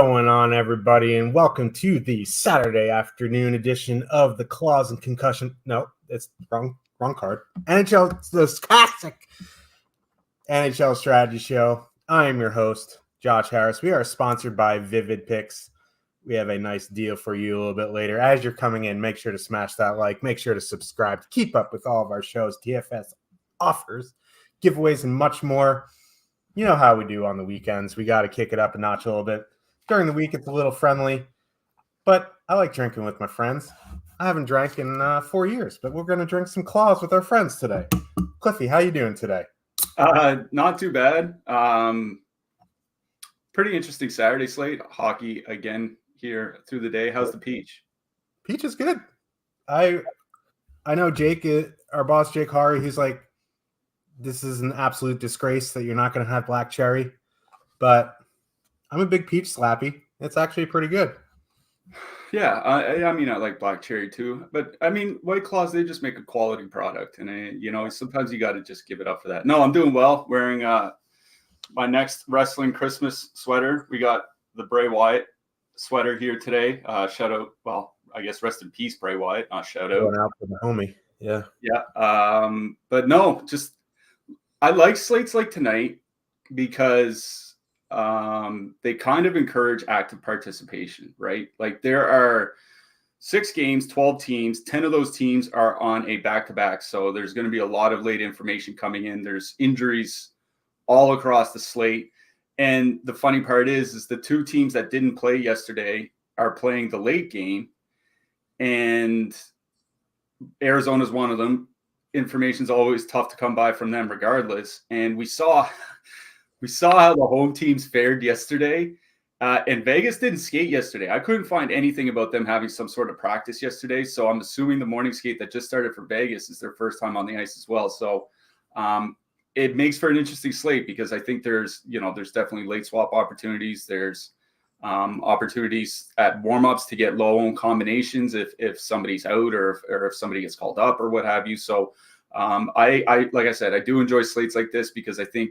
going on, everybody, and welcome to the Saturday afternoon edition of the Claws and Concussion. No, it's wrong card. NHL, this classic NHL Strategy Show. I am your host, Josh Harris. We are sponsored by Vivid Picks. We have a nice deal for you a little bit later. As you're coming in, make sure to smash that like. Make sure to subscribe to keep up with all of our shows, DFS offers, giveaways, and much more. You know how we do on the weekends. We got to kick it up a notch a little bit. During the week, it's a little friendly, but I like drinking with my friends. I haven't drank in 4 years, but we're going to drink some claws with our friends today. Cliffy, how you doing today? Not too bad. Pretty interesting Saturday slate. Hockey again here through the day. How's the Peach? Peach is good. I know Jake, our boss Jake Hari, he's like, this is an absolute disgrace that you're not going to have black cherry, but I'm a big peach slappy. It's actually pretty good. Yeah, I mean, I like black cherry too, but I mean, White Claws, they just make a quality product, and sometimes you got to just give it up for that. No, I'm doing well. Wearing my next wrestling Christmas sweater. We got the Bray Wyatt sweater here today. Shout out, well, I guess rest in peace, Bray Wyatt. Not shout out. Going out for the homie. Yeah. Yeah. But no, just I like slates like tonight because they kind of encourage active participation, right? Like there are 6 games, 12 teams, 10 of those teams are on a back-to-back. So there's going to be a lot of late information coming in. There's injuries all across the slate. And the funny part is the 2 teams that didn't play yesterday are playing the late game. And Arizona's one of them. Information's always tough to come by from them regardless. And we saw how the home teams fared yesterday, and Vegas didn't skate yesterday. I couldn't find anything about them having some sort of practice yesterday, so I'm assuming the morning skate that just started for Vegas is their first time on the ice as well. So it makes for an interesting slate because I think there's definitely late swap opportunities. There's opportunities at warmups to get low-owned combinations if somebody's out or if somebody gets called up or what have you. So I like I said, I do enjoy slates like this because I think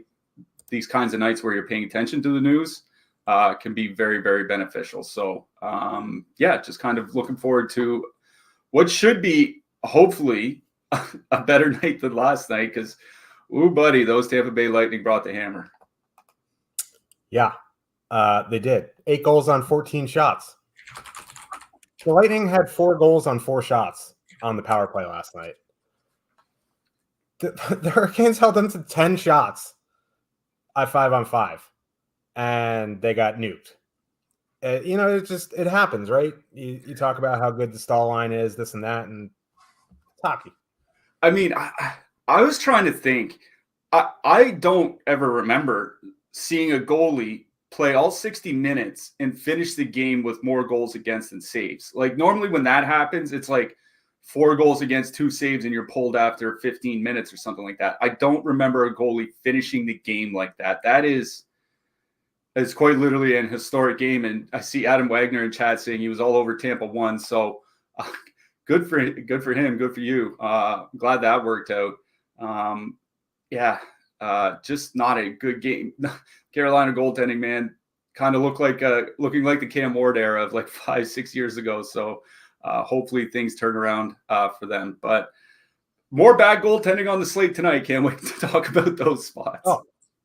these kinds of nights where you're paying attention to the news can be very, very beneficial. So, just kind of looking forward to what should be hopefully a better night than last night because, ooh, buddy, those Tampa Bay Lightning brought the hammer. Yeah, they did. 8 goals on 14 shots. The Lightning had 4 goals on 4 shots on the power play last night. The Hurricanes held them to 10 shots. 5-on-5, and they got nuked. It happens, right? You talk about how good the stall line is, this and that, and it's hockey. I mean, I was trying to think. I don't ever remember seeing a goalie play all 60 minutes and finish the game with more goals against than saves. Like normally when that happens, it's like 4 goals against, 2 saves, and you're pulled after 15 minutes or something like that. I don't remember a goalie finishing the game like that. It's quite literally an historic game. And I see Adam Wagner in chat saying he was all over Tampa 1. So good for him. Good for you. I'm glad that worked out. Just not a good game. Carolina goaltending, man, kind of looking like the Cam Ward era of like 5-6 years ago. So hopefully things turn around for them. But more bad goaltending on the slate tonight. Can't wait to talk about those spots. Oh,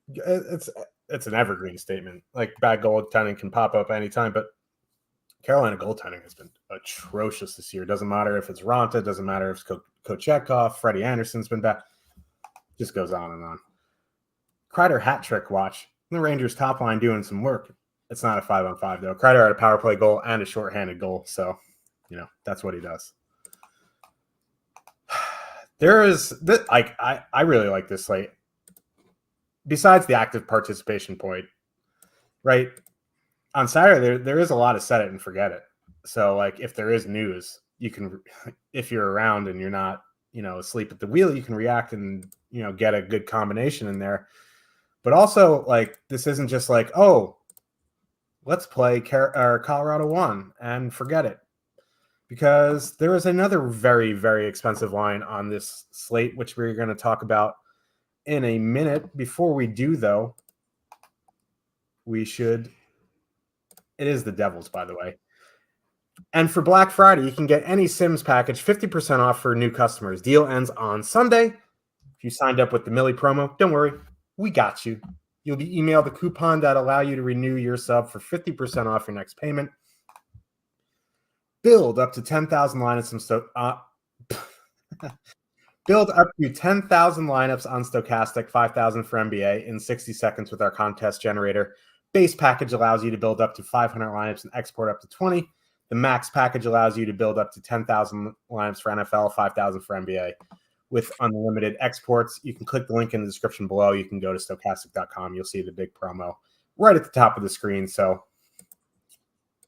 it's an evergreen statement. Like bad goaltending can pop up anytime, but Carolina goaltending has been atrocious this year. Doesn't matter if it's Ronta, doesn't matter if it's Kochetkov, Freddie Anderson's been bad. Just goes on and on. Kreider hat trick watch. The Rangers top line doing some work. It's not a 5-on-5 though. Kreider had a power play goal and a shorthanded goal, so that's what he does. There is this, I really like this slate. Besides the active participation point, right? On Saturday, there is a lot of set it and forget it. So, like, if there is news, you can, if you're around and you're not, asleep at the wheel, you can react and, get a good combination in there. But also, like, this isn't just like, oh, let's play Colorado 1 and forget it. Because there is another very, very expensive line on this slate, which we're going to talk about in a minute. Before we do, though, we should It is the Devils, by the way. And for Black Friday, you can get any Sims package 50% off for new customers. Deal ends on Sunday. If you signed up with the Millie promo, don't worry, we got you. You'll be emailed a coupon that allow you to renew your sub for 50% off your next payment. Build up to 10,000 lineups Build up to 10,000 lineups on Stochastic, 5,000 for NBA in 60 seconds with our contest generator. Base package allows you to build up to 500 lineups and export up to 20. The max package allows you to build up to 10,000 lineups for NFL, 5,000 for NBA. With unlimited exports, you can click the link in the description below. You can go to stochastic.com. You'll see the big promo right at the top of the screen. So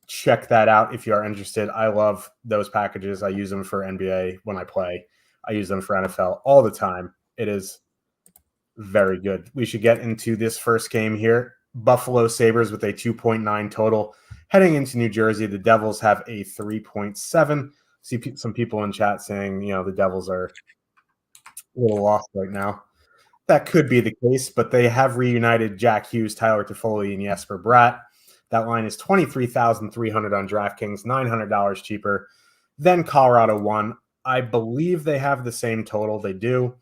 check that out if you are interested. I love those packages. I use them for NBA when I play. I use them for NFL all the time. It is very good. We should get into this first game here. Buffalo Sabres with a 2.9 total. Heading into New Jersey, the Devils have a 3.7. See some people in chat saying, the Devils are a little off right now. That could be the case, but they have reunited Jack Hughes, Tyler Toffoli, and Jesper Bratt. That line is $23,300 on DraftKings, $900 cheaper than Colorado won. I believe they have the same total. They do.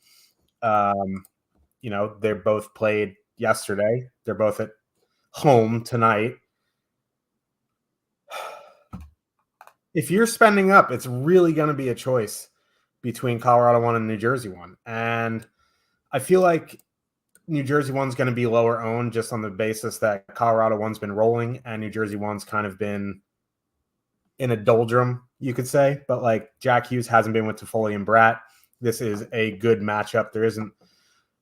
They're both played yesterday. They're both at home tonight. If you're spending up, it's really going to be a choice between Colorado 1 and New Jersey 1. And I feel like New Jersey 1's going to be lower owned just on the basis that Colorado 1's been rolling and New Jersey 1's kind of been in a doldrum, you could say. But like Jack Hughes hasn't been with Toffoli and Bratt. This is a good matchup. There isn't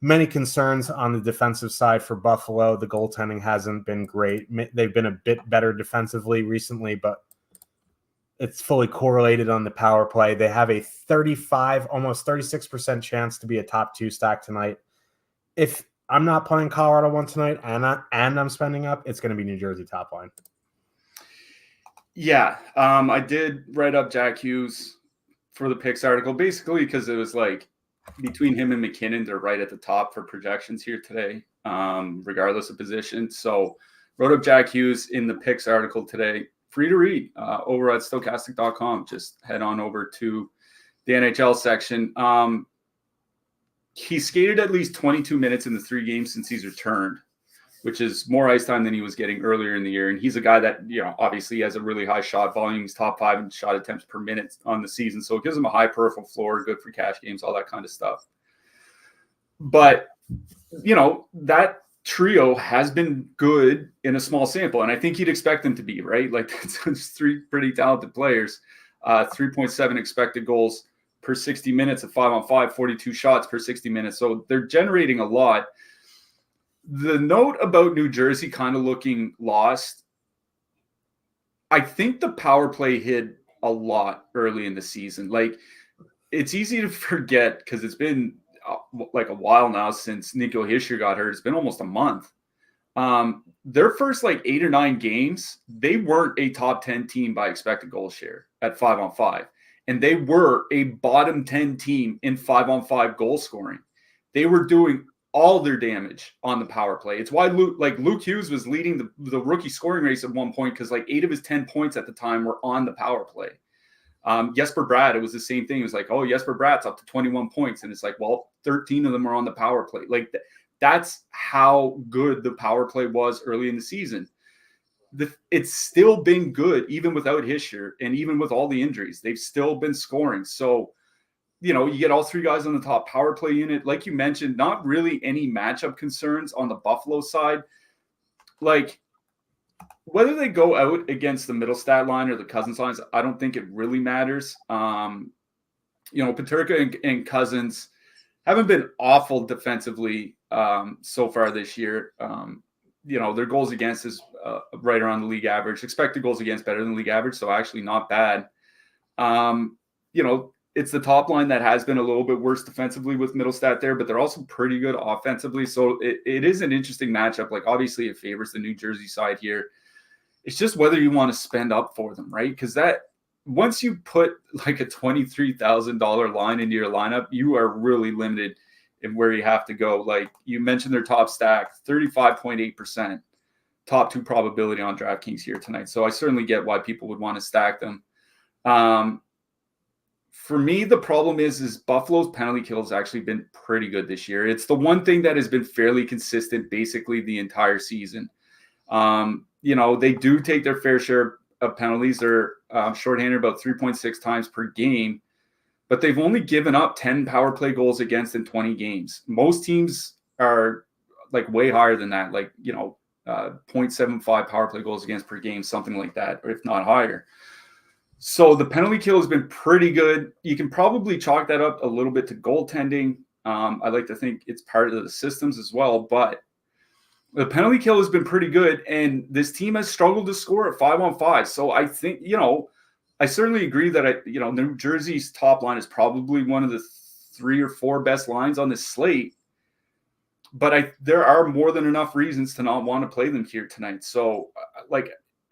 many concerns on the defensive side for Buffalo. The goaltending hasn't been great. They've been a bit better defensively recently, but it's fully correlated on the power play. They have a 35, almost 36% chance to be a top 2 stack tonight. If I'm not playing Colorado 1 tonight and I'm spending up, it's going to be New Jersey top line. Yeah, I did write up Jack Hughes for the picks article, basically because it was like between him and McKinnon, they're right at the top for projections here today, regardless of position. So wrote up Jack Hughes in the picks article today. Free to read over at stochastic.com. Just head on over to the NHL section. He skated at least 22 minutes in the 3 games since he's returned, which is more ice time than he was getting earlier in the year. And he's a guy that, obviously has a really high shot volume. He's top 5 in shot attempts per minute on the season. So it gives him a high peripheral floor, good for cash games, all that kind of stuff. But, that trio has been good in a small sample. And I think you'd expect them to be, right? Like that's 3 pretty talented players, 3.7 expected goals per 60 minutes at 5-on-5, 42 shots per 60 minutes. So they're generating a lot. The note about New Jersey kind of looking lost, I think the power play hit a lot early in the season. Like, it's easy to forget because it's been like a while now since Nico Hischier got hurt. It's been almost a month. Their first 8 or 9 games, they weren't a top 10 team by expected goal share at 5-on-5. And they were a bottom 10 team in 5-on-5 goal scoring. They were doing all their damage on the power play. It's why Luke Hughes was leading the rookie scoring race at one point because 8 of his 10 points at the time were on the power play. Jesper Bratt, it was the same thing. It was Jesper Bratt's up to 21 points. And it's 13 of them are on the power play. That's how good the power play was early in the season. It's still been good, even without Hischier and even with all the injuries. They've still been scoring. So, you get all 3 guys on the top power play unit. Like you mentioned, not really any matchup concerns on the Buffalo side. Whether they go out against the middle stat line or the Cousins lines, I don't think it really matters. Peterka and Cousins haven't been awful defensively so far this year. Their goals against is right around the league average. Expected goals against better than league average, so actually not bad. It's the top line that has been a little bit worse defensively with Middlestat there, but they're also pretty good offensively. So it is an interesting matchup. Obviously it favors the New Jersey side here. It's just whether you want to spend up for them, right? Because that once you put a $23,000 line into your lineup, you are really limited in where you have to go. You mentioned their top stack, 35.8%. top 2 probability on DraftKings here tonight. So I certainly get why people would want to stack them. For me, the problem is Buffalo's penalty kill has actually been pretty good this year. It's the one thing that has been fairly consistent basically the entire season. They do take their fair share of penalties. They're shorthanded about 3.6 times per game, but they've only given up 10 power play goals against in 20 games. Most teams are like way higher than that, 0.75 power play goals against per game, something like that, or if not higher. So the penalty kill has been pretty good. You can probably chalk that up a little bit to goaltending. I like to think it's part of the systems as well, but the penalty kill has been pretty good, and this team has struggled to score at 5-on-5. So I think, I certainly agree that New Jersey's top line is probably one of the 3 or 4 best lines on this slate. But there are more than enough reasons to not want to play them here tonight. So,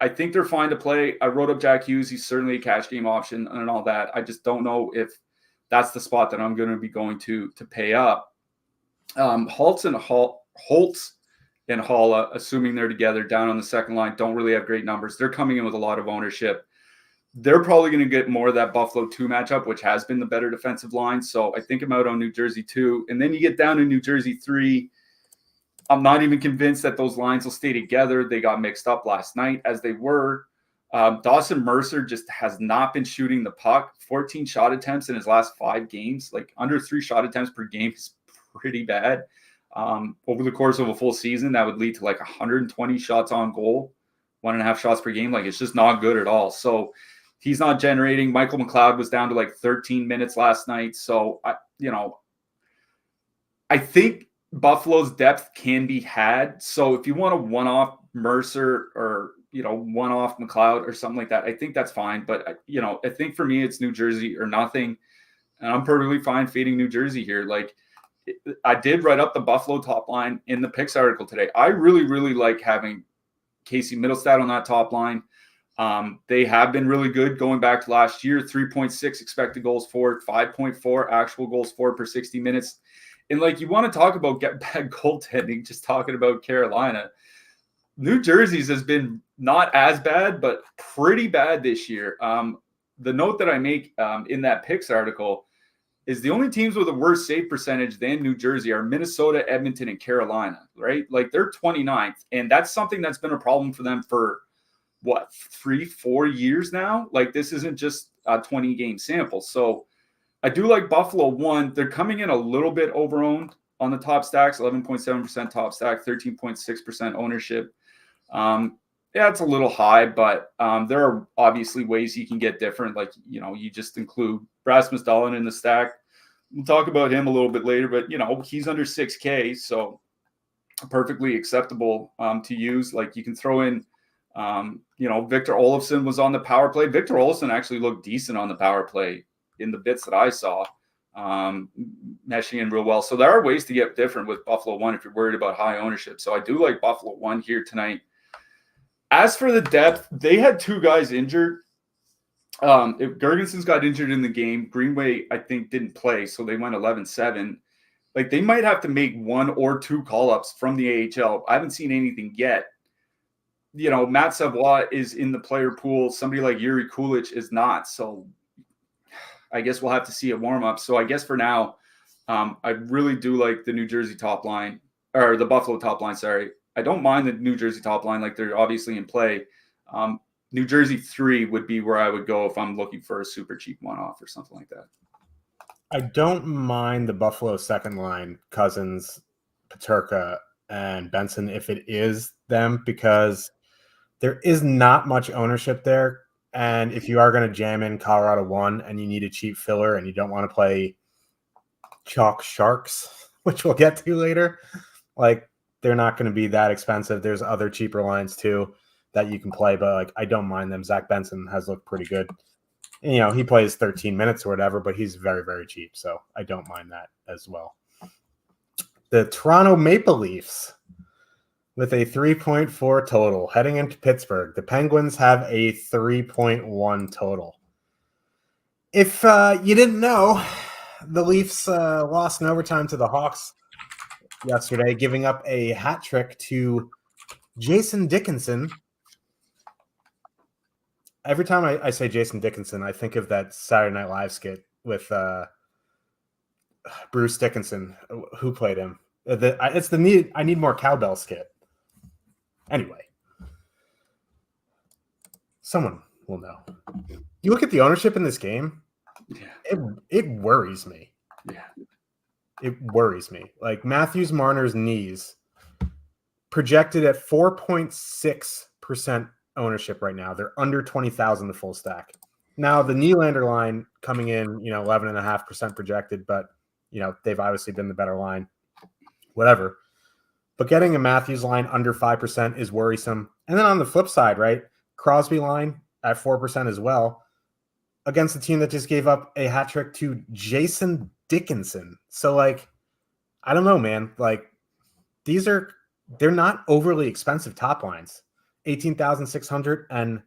I think they're fine to play. I wrote up Jack Hughes. He's certainly a cash game option and all that. I just don't know if that's the spot that I'm going to be going to pay up. Holtz and Haula, assuming they're together down on the second line, don't really have great numbers. They're coming in with a lot of ownership. They're probably going to get more of that Buffalo 2 matchup, which has been the better defensive line. So I think I'm out on New Jersey 2. And then you get down to New Jersey 3. I'm not even convinced that those lines will stay together. They got mixed up last night as they were. Dawson Mercer just has not been shooting the puck. 14 shot attempts in his last 5 games. Under 3 shot attempts per game is pretty bad. Over the course of a full season, that would lead to 120 shots on goal, 1.5 shots per game. It's just not good at all. So he's not generating. Michael McLeod was down to 13 minutes last night. So I think Buffalo's depth can be had. So if you want to one-off Mercer or, one-off McLeod or something like that, I think that's fine. But, I think for me, it's New Jersey or nothing. And I'm perfectly fine fading New Jersey here. I did write up the Buffalo top line in the picks article today. I really, really like having Casey Middlestad on that top line. They have been really good going back to last year. 3.6 expected goals for, 5.4 actual goals for per 60 minutes. And you want to talk about bad goaltending, just talking about Carolina. New Jersey's has been not as bad, but pretty bad this year. The note that I make in that picks article is the only teams with a worse save percentage than New Jersey are Minnesota, Edmonton, and Carolina, right? They're 29th. And that's something that's been a problem for them for, 3-4 years now? This isn't just a 20-game sample. So I do like Buffalo 1. They're coming in a little bit over-owned on the top stacks, 11.7% top stack, 13.6% ownership. It's a little high, but there are obviously ways you can get different. You just include Rasmus Dahlin in the stack. We'll talk about him a little bit later, but, he's under 6K, so perfectly acceptable to use. You can throw in, Victor Olofsson was on the power play. Victor Olofsson actually looked decent on the power play in the bits that I saw, meshing in real well. So there are ways to get different with Buffalo 1 if you're worried about high ownership. So I do like Buffalo 1 here tonight. As for the depth, they had 2 guys injured. If Gergenson's got injured in the game, Greenway, I think, didn't play, so they went 11-7. They might have to make 1 or 2 call-ups from the AHL. I haven't seen anything yet. Matt Savoie is in the player pool. Somebody like Yuri Kulich is not. So I guess we'll have to see a warm-up. So I guess for now, I really do like the New Jersey top line, or the Buffalo top line, sorry. I don't mind the New Jersey top line. They're obviously in play. New Jersey 3 would be where I would go if I'm looking for a super cheap one-off or something like that. I don't mind the Buffalo second line, Cousins, Peterka, and Benson, if it is them, because there is not much ownership there. And if you are going to jam in Colorado 1 and you need a cheap filler and you don't want to play Chalk Sharks, which we'll get to later, they're not going to be that expensive. There's other cheaper lines too that you can play, but I don't mind them. Zach Benson has looked pretty good. And, he plays 13 minutes or whatever, but he's very, very cheap. So I don't mind that as well. The Toronto Maple Leafs with a 3.4 total heading into Pittsburgh. The Penguins have a 3.1 total. If you didn't know, the Leafs lost in overtime to the Hawks yesterday, giving up a hat trick to Jason Dickinson. Every time I say Jason Dickinson, I think of that Saturday Night Live skit with Bruce Dickinson, who played him. It's the I need more cowbell skit. Anyway, someone will know. You look at the ownership in this game. Yeah. It worries me. Yeah. It worries me. Like Matthews Marner's knees projected at 4.6% ownership right now. They're under 20,000 the full stack. Now the Nylander line coming in, 11.5% projected, but they've obviously been the better line. Whatever. But getting a Matthews line under 5% is worrisome. And then on the flip side, right? Crosby line at 4% as well against a team that just gave up a hat trick to Jason Dickinson. So like, I don't know, man. Like they're not overly expensive top lines. 18,600. And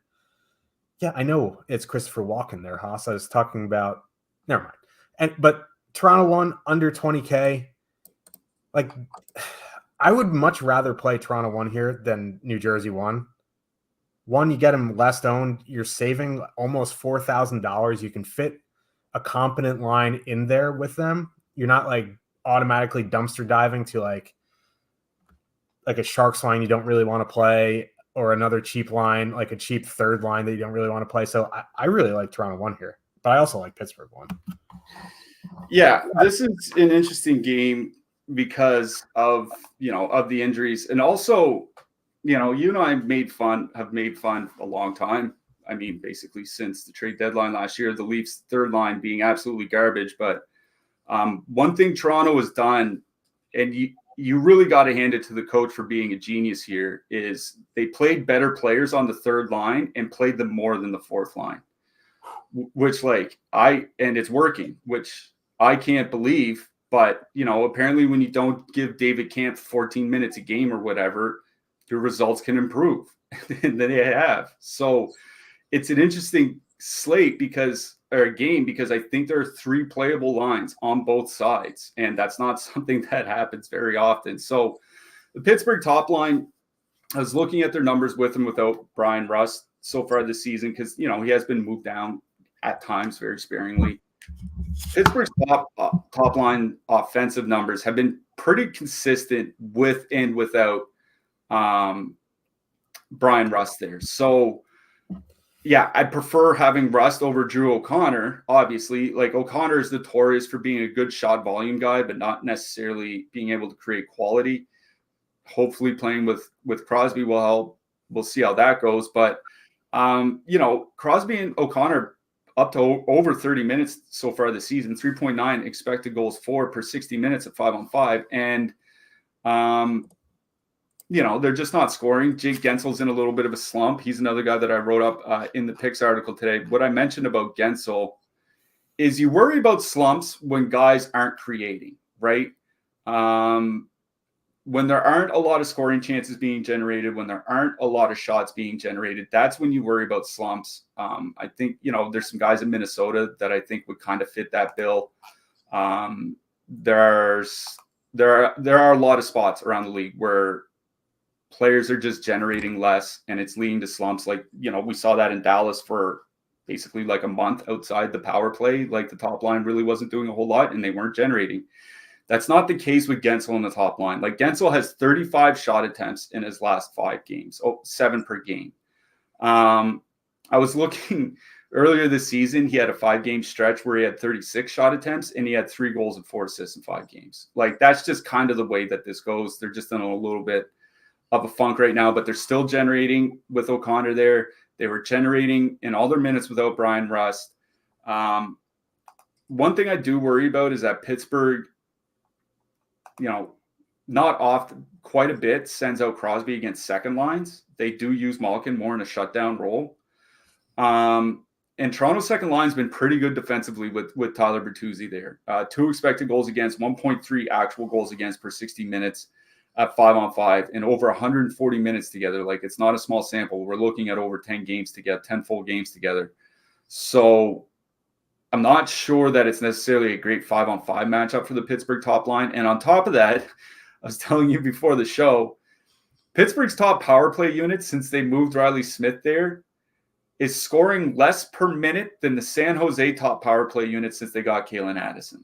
yeah, I know it's Christopher Walken there, Haas. I was talking about, never mind. But Toronto won under 20K. Like I would much rather play Toronto 1 here than New Jersey 1. One, you get them less owned. You're saving almost $4,000. You can fit a competent line in there with them. You're not like automatically dumpster diving to like a Sharks line you don't really want to play, or another cheap line, like a cheap third line that you don't really want to play. So I really like Toronto 1 here, but I also like Pittsburgh 1. Yeah, this is an interesting game because of the injuries, and also you and I have made fun a long time. I mean, basically since the trade deadline last year, the Leafs third line being absolutely garbage. But one thing Toronto has done, and you really got to hand it to the coach for being a genius here, is they played better players on the third line and played them more than the fourth line, which and it's working, which I can't believe. But, apparently when you don't give David Kampf 14 minutes a game or whatever, your results can improve. And they have. So it's an interesting slate game because I think there are 3 playable lines on both sides. And that's not something that happens very often. So the Pittsburgh top line, I was looking at their numbers with and without Brian Rust so far this season because, he has been moved down at times very sparingly. Pittsburgh's top line offensive numbers have been pretty consistent with and without Brian Rust there. So, yeah, I prefer having Rust over Drew O'Connor. Obviously, like O'Connor is notorious for being a good shot volume guy, but not necessarily being able to create quality. Hopefully, playing with Crosby will help. We'll see how that goes. But Crosby and O'Connor up to over 30 minutes so far this season, 3.9 expected goals for per 60 minutes at 5-on-5. And, they're just not scoring. Jake Gensel's in a little bit of a slump. He's another guy that I wrote up in the picks article today. What I mentioned about Gensel is you worry about slumps when guys aren't creating, right? When there aren't a lot of scoring chances being generated, when there aren't a lot of shots being generated, that's when you worry about slumps. I think, there's some guys in Minnesota that I think would kind of fit that bill. There are a lot of spots around the league where players are just generating less and it's leading to slumps. Like, we saw that in Dallas for basically like a month outside the power play. Like the top line really wasn't doing a whole lot and they weren't generating. That's not the case with Gensel on the top line. Like Gensel has 35 shot attempts in his last 5 games, 7 per game. I was looking earlier this season, he had a 5-game stretch where he had 36 shot attempts and he had 3 goals and 4 assists in 5 games. Like that's just kind of the way that this goes. They're just in a little bit of a funk right now, but they're still generating with O'Connor there. They were generating in all their minutes without Brian Rust. One thing I do worry about is that Pittsburgh, not often, quite a bit, sends out Crosby against second lines. They do use Malkin more in a shutdown role. And Toronto's second line's been pretty good defensively with Tyler Bertuzzi there. 2 expected goals against, 1.3 actual goals against per 60 minutes at 5-on-5 and over 140 minutes together. Like it's not a small sample. We're looking at over 10 games together, 10 full games together. So I'm not sure that it's necessarily a great 5-on-5 matchup for the Pittsburgh top line. And on top of that, I was telling you before the show, Pittsburgh's top power play unit since they moved Riley Smith there is scoring less per minute than the San Jose top power play unit since they got Kalen Addison.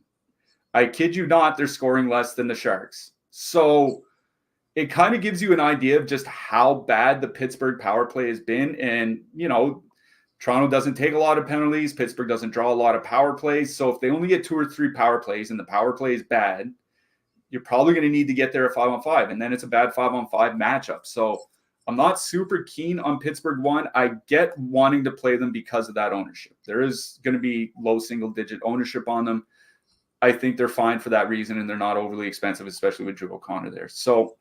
I kid you not, they're scoring less than the Sharks. So it kind of gives you an idea of just how bad the Pittsburgh power play has been. And, you know, Toronto doesn't take a lot of penalties. Pittsburgh doesn't draw a lot of power plays. So if they only get 2 or 3 power plays and the power play is bad, you're probably going to need to get there at 5-on-5. And then it's a bad 5-on-5 matchup. So I'm not super keen on Pittsburgh 1. I get wanting to play them because of that ownership. There is going to be low single-digit ownership on them. I think they're fine for that reason, and they're not overly expensive, especially with Drew O'Connor there. So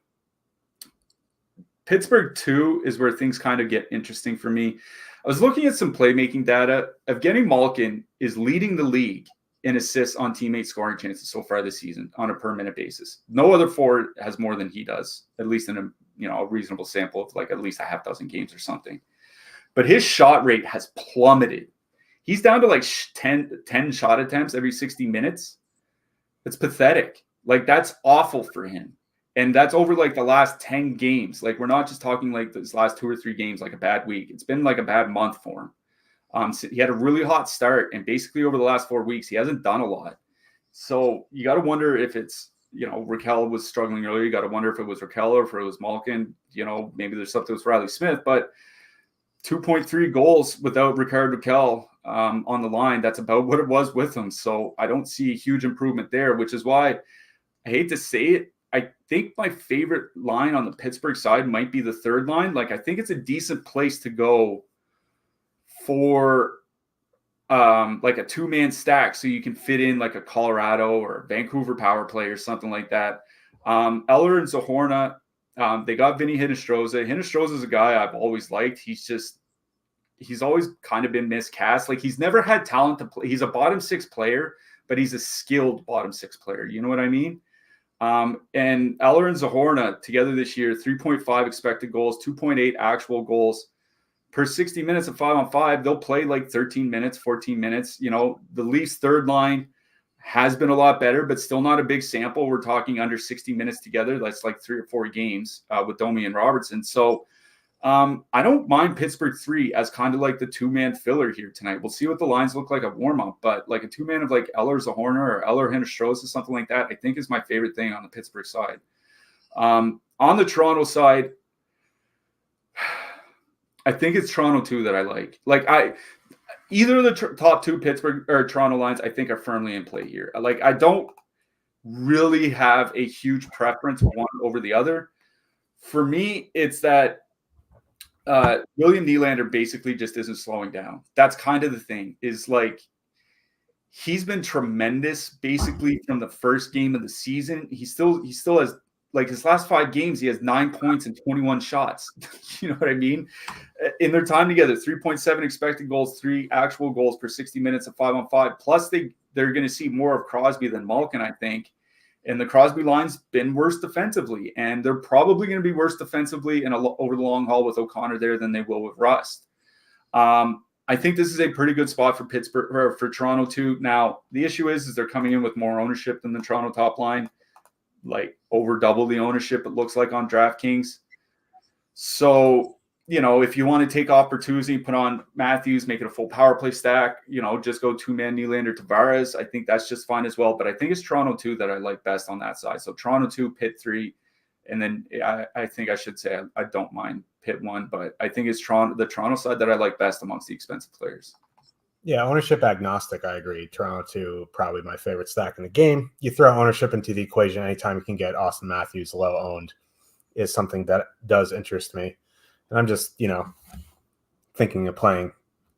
Pittsburgh 2 is where things kind of get interesting for me. I was looking at some playmaking data. Evgeny Malkin is leading the league in assists on teammate scoring chances so far this season on a per-minute basis. No other forward has more than he does, at least in a reasonable sample of like at least a half dozen games or something. But his shot rate has plummeted. He's down to like 10 shot attempts every 60 minutes. It's pathetic. Like, that's awful for him. And that's over like the last 10 games. Like, we're not just talking like this last 2 or 3 games, like a bad week. It's been like a bad month for him. So he had a really hot start, and basically over the last 4 weeks, he hasn't done a lot. So you got to wonder if it's, Raquel was struggling earlier. You got to wonder if it was Raquel or if it was Malkin. Maybe there's something with Riley Smith, but 2.3 goals without Rickard Raquel on the line. That's about what it was with him. So I don't see a huge improvement there, which is why I hate to say it. I think my favorite line on the Pittsburgh side might be the third line. Like, I think it's a decent place to go for like a 2-man stack, so you can fit in like a Colorado or Vancouver power play or something like that. Eller and Zahorna, they got Vinny Hinostroza. Hinostroza is a guy I've always liked. He's always kind of been miscast. Like, he's never had talent to play. He's a bottom 6 player, but he's a skilled bottom 6 player. You know what I mean? And Eller and Zahorna together this year, 3.5 expected goals, 2.8 actual goals per 60 minutes of 5-on-5. They'll play like 13 minutes, 14 minutes. The Leafs third line has been a lot better, but still not a big sample. We're talking under 60 minutes together. That's like 3 or 4 games with Domi and Robertson. So I don't mind Pittsburgh 3 as kind of like the 2-man filler here tonight. We'll see what the lines look like at warm-up, but like a 2-man of like Eller Zahorna or Eller Hinostroza, something like that, I think is my favorite thing on the Pittsburgh side. On the Toronto side, I think it's Toronto 2 that I like. Either of the top 2 Pittsburgh or Toronto lines, I think, are firmly in play here. Like, I don't really have a huge preference one over the other. For me, it's that William Nylander basically just isn't slowing down. That's kind of the thing, is like, he's been tremendous basically from the first game of the season. He still has, like, his last 5 games, he has 9 points and 21 shots. You know what I mean? In their time together, 3.7 expected goals, 3 actual goals per 60 minutes of 5-on-5. Plus, they're going to see more of Crosby than Malkin, I think. And the Crosby line's been worse defensively. And they're probably going to be worse defensively over the long haul with O'Connor there than they will with Rust. I think this is a pretty good spot for Pittsburgh, or for Toronto too. Now, the issue is they're coming in with more ownership than the Toronto top line. Like, over double the ownership, it looks like, on DraftKings. So, if you want to take off Bertuzzi, put on Matthews, make it a full power play stack, just go 2-man Nylander Tavares. I think that's just fine as well. But I think it's Toronto 2 that I like best on that side. So Toronto 2, Pitt 3. And then I think I should say I don't mind Pitt 1, but I think it's the Toronto side that I like best amongst the expensive players. Yeah, ownership agnostic, I agree. Toronto 2, probably my favorite stack in the game. You throw ownership into the equation anytime you can get Austin Matthews low owned is something that does interest me. And I'm just, thinking of playing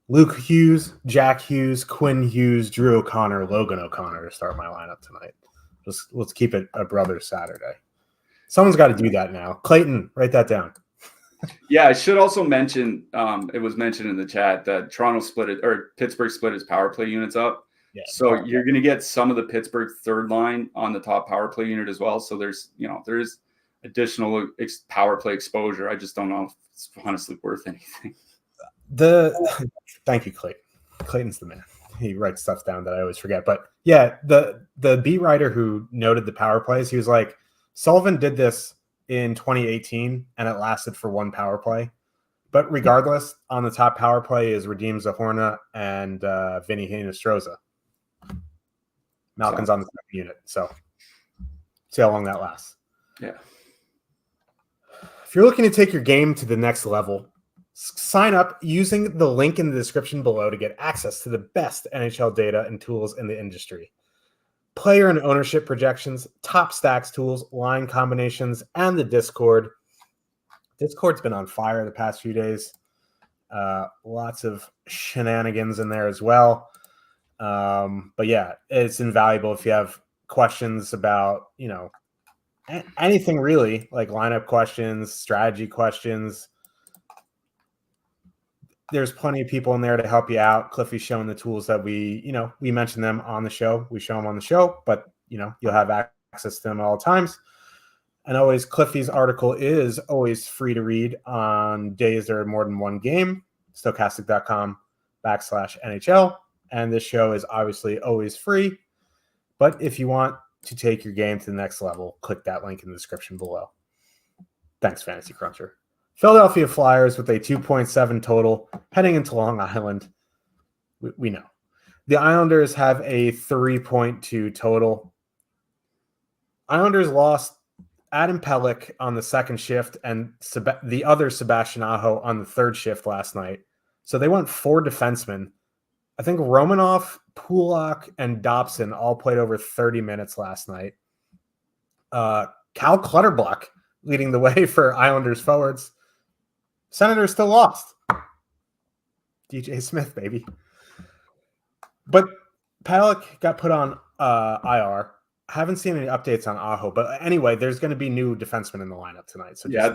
Luke Hughes, Jack Hughes, Quinn Hughes, Drew O'Connor, Logan O'Connor to start my lineup tonight. Let's keep it a brother's Saturday. Someone's got to do that now. Clayton, write that down. Yeah, I should also mention, it was mentioned in the chat that Pittsburgh split his power play units up. Yeah, so you're going to get some of the Pittsburgh third line on the top power play unit as well. So there's additional power play exposure. I just don't know if it's honestly worth anything. Thank you, Clayton. Clayton's the man. He writes stuff down that I always forget. But yeah, the beat writer who noted the power plays, he was like, Sullivan did this in 2018, and it lasted for one power play. But regardless, on the top power play is Radim Zahorna and Vinny Hinostroza. Malkin's on the second unit, so see how long that lasts. Yeah. If you're looking to take your game to the next level, sign up using the link in the description below to get access to the best NHL data and tools in the industry. Player and ownership projections, top stacks tools, line combinations, and the Discord. Discord's been on fire the past few days. Lots of shenanigans in there as well. But yeah, it's invaluable if you have questions about, anything really, like lineup questions, strategy questions. There's plenty of people in there to help you out. Cliffy's showing the tools that we mention them on the show. We show them on the show, but you'll have access to them at all times. And always, Cliffy's article is always free to read on days there are more than one game. Stokastic.com/NHL. And this show is obviously always free. But if you want to take your game to the next level, click that link in the description below. Thanks, Fantasy Cruncher. Philadelphia Flyers with a 2.7 total heading into Long Island. We know. The Islanders have a 3.2 total. Islanders lost Adam Pelech on the second shift and the other Sebastian Aho on the third shift last night. So they went 4 defensemen. I think Romanov, Pulak, and Dobson all played over 30 minutes last night. Cal Clutterbuck leading the way for Islanders forwards. Senators still lost. DJ Smith, baby. But Pelech got put on IR. Haven't seen any updates on Aho, but anyway, there's going to be new defensemen in the lineup tonight. So yeah,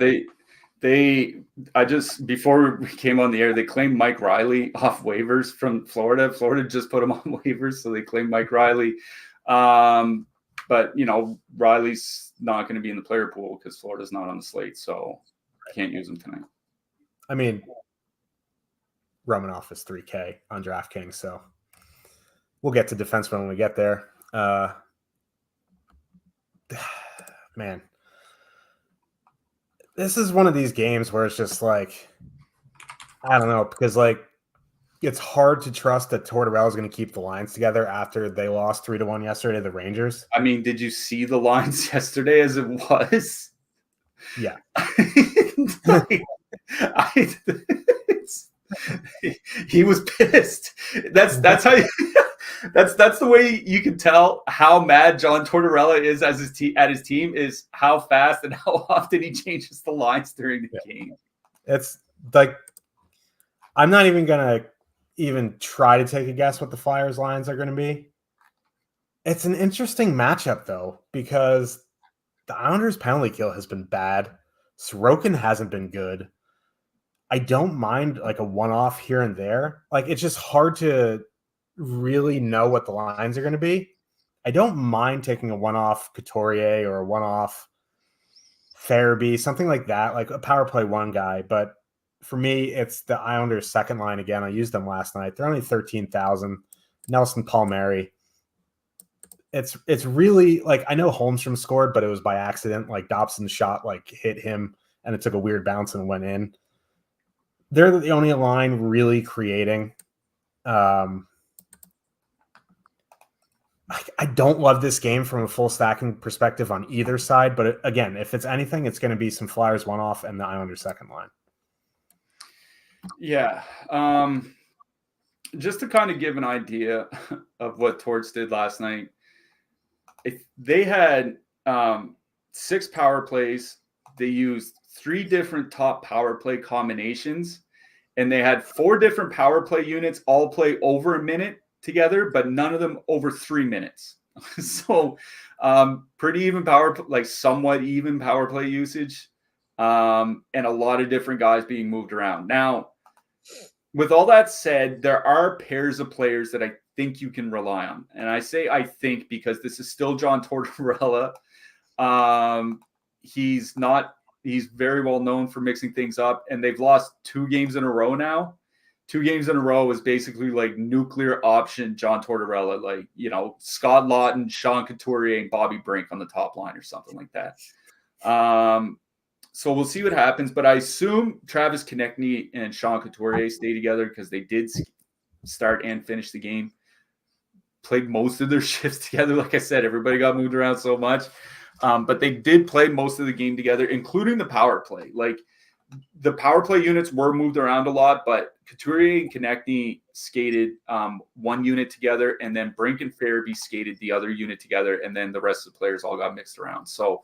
before we came on the air, they claimed Mike Riley off waivers from Florida. Florida just put him on waivers, so they claimed Mike Riley. But Riley's not going to be in the player pool because Florida's not on the slate, so can't use him tonight. I mean, Romanov is 3K on DraftKings, so we'll get to defensemen when we get there. Man, this is one of these games where it's just like, I don't know, because it's hard to trust that Tortorella is going to keep the lines together after they lost 3-1 yesterday to the Rangers. I mean, did you see the lines yesterday as it was? Yeah. He was pissed. That's how that's the way you can tell how mad John Tortorella is at his team is how fast and how often he changes the lines during the game. It's like I'm not even gonna try to take a guess what the Flyers lines are going to be. It's an interesting matchup though because the Islanders' penalty kill has been bad. Sorokin hasn't been good. I don't mind a one-off here and there. It's just hard to really know what the lines are going to be. I don't mind taking a one-off Couturier or a one-off Farabee, something like that, like a power play one guy. But for me, it's the Islanders' second line again. I used them last night. They're only 13,000. Nelson Palmieri. It's really I know Holmstrom scored, but it was by accident. Dobson's shot hit him and it took a weird bounce and went in. They're the only line really creating. I don't love this game from a full stacking perspective on either side, but again, if it's anything, it's going to be some Flyers one-off and the Islanders second line. Yeah. Just to kind of give an idea of what Torts did last night, they had 6 power plays. They used 3 different top power play combinations, and they had 4 different power play units all play over a minute together, but none of them over 3 minutes. So pretty even somewhat even power play usage, and a lot of different guys being moved around. Now, with all that said, there are pairs of players that I think you can rely on. And I say I think because this is still John Tortorella. He's very well known for mixing things up, and they've lost 2 games in a row now. 2 games in a row is basically nuclear option John Tortorella, Scott Lawton, Sean Couturier, and Bobby Brink on the top line or something like that. So we'll see what happens. But I assume Travis Konechny and Sean Couturier stay together because they did start and finish the game. Played most of their shifts together. Like I said, everybody got moved around so much. But they did play most of the game together, including the power play. Like, the power play units were moved around a lot, but Couturier and Konechny skated one unit together, and then Brink and Farabee skated the other unit together, and then the rest of the players all got mixed around. So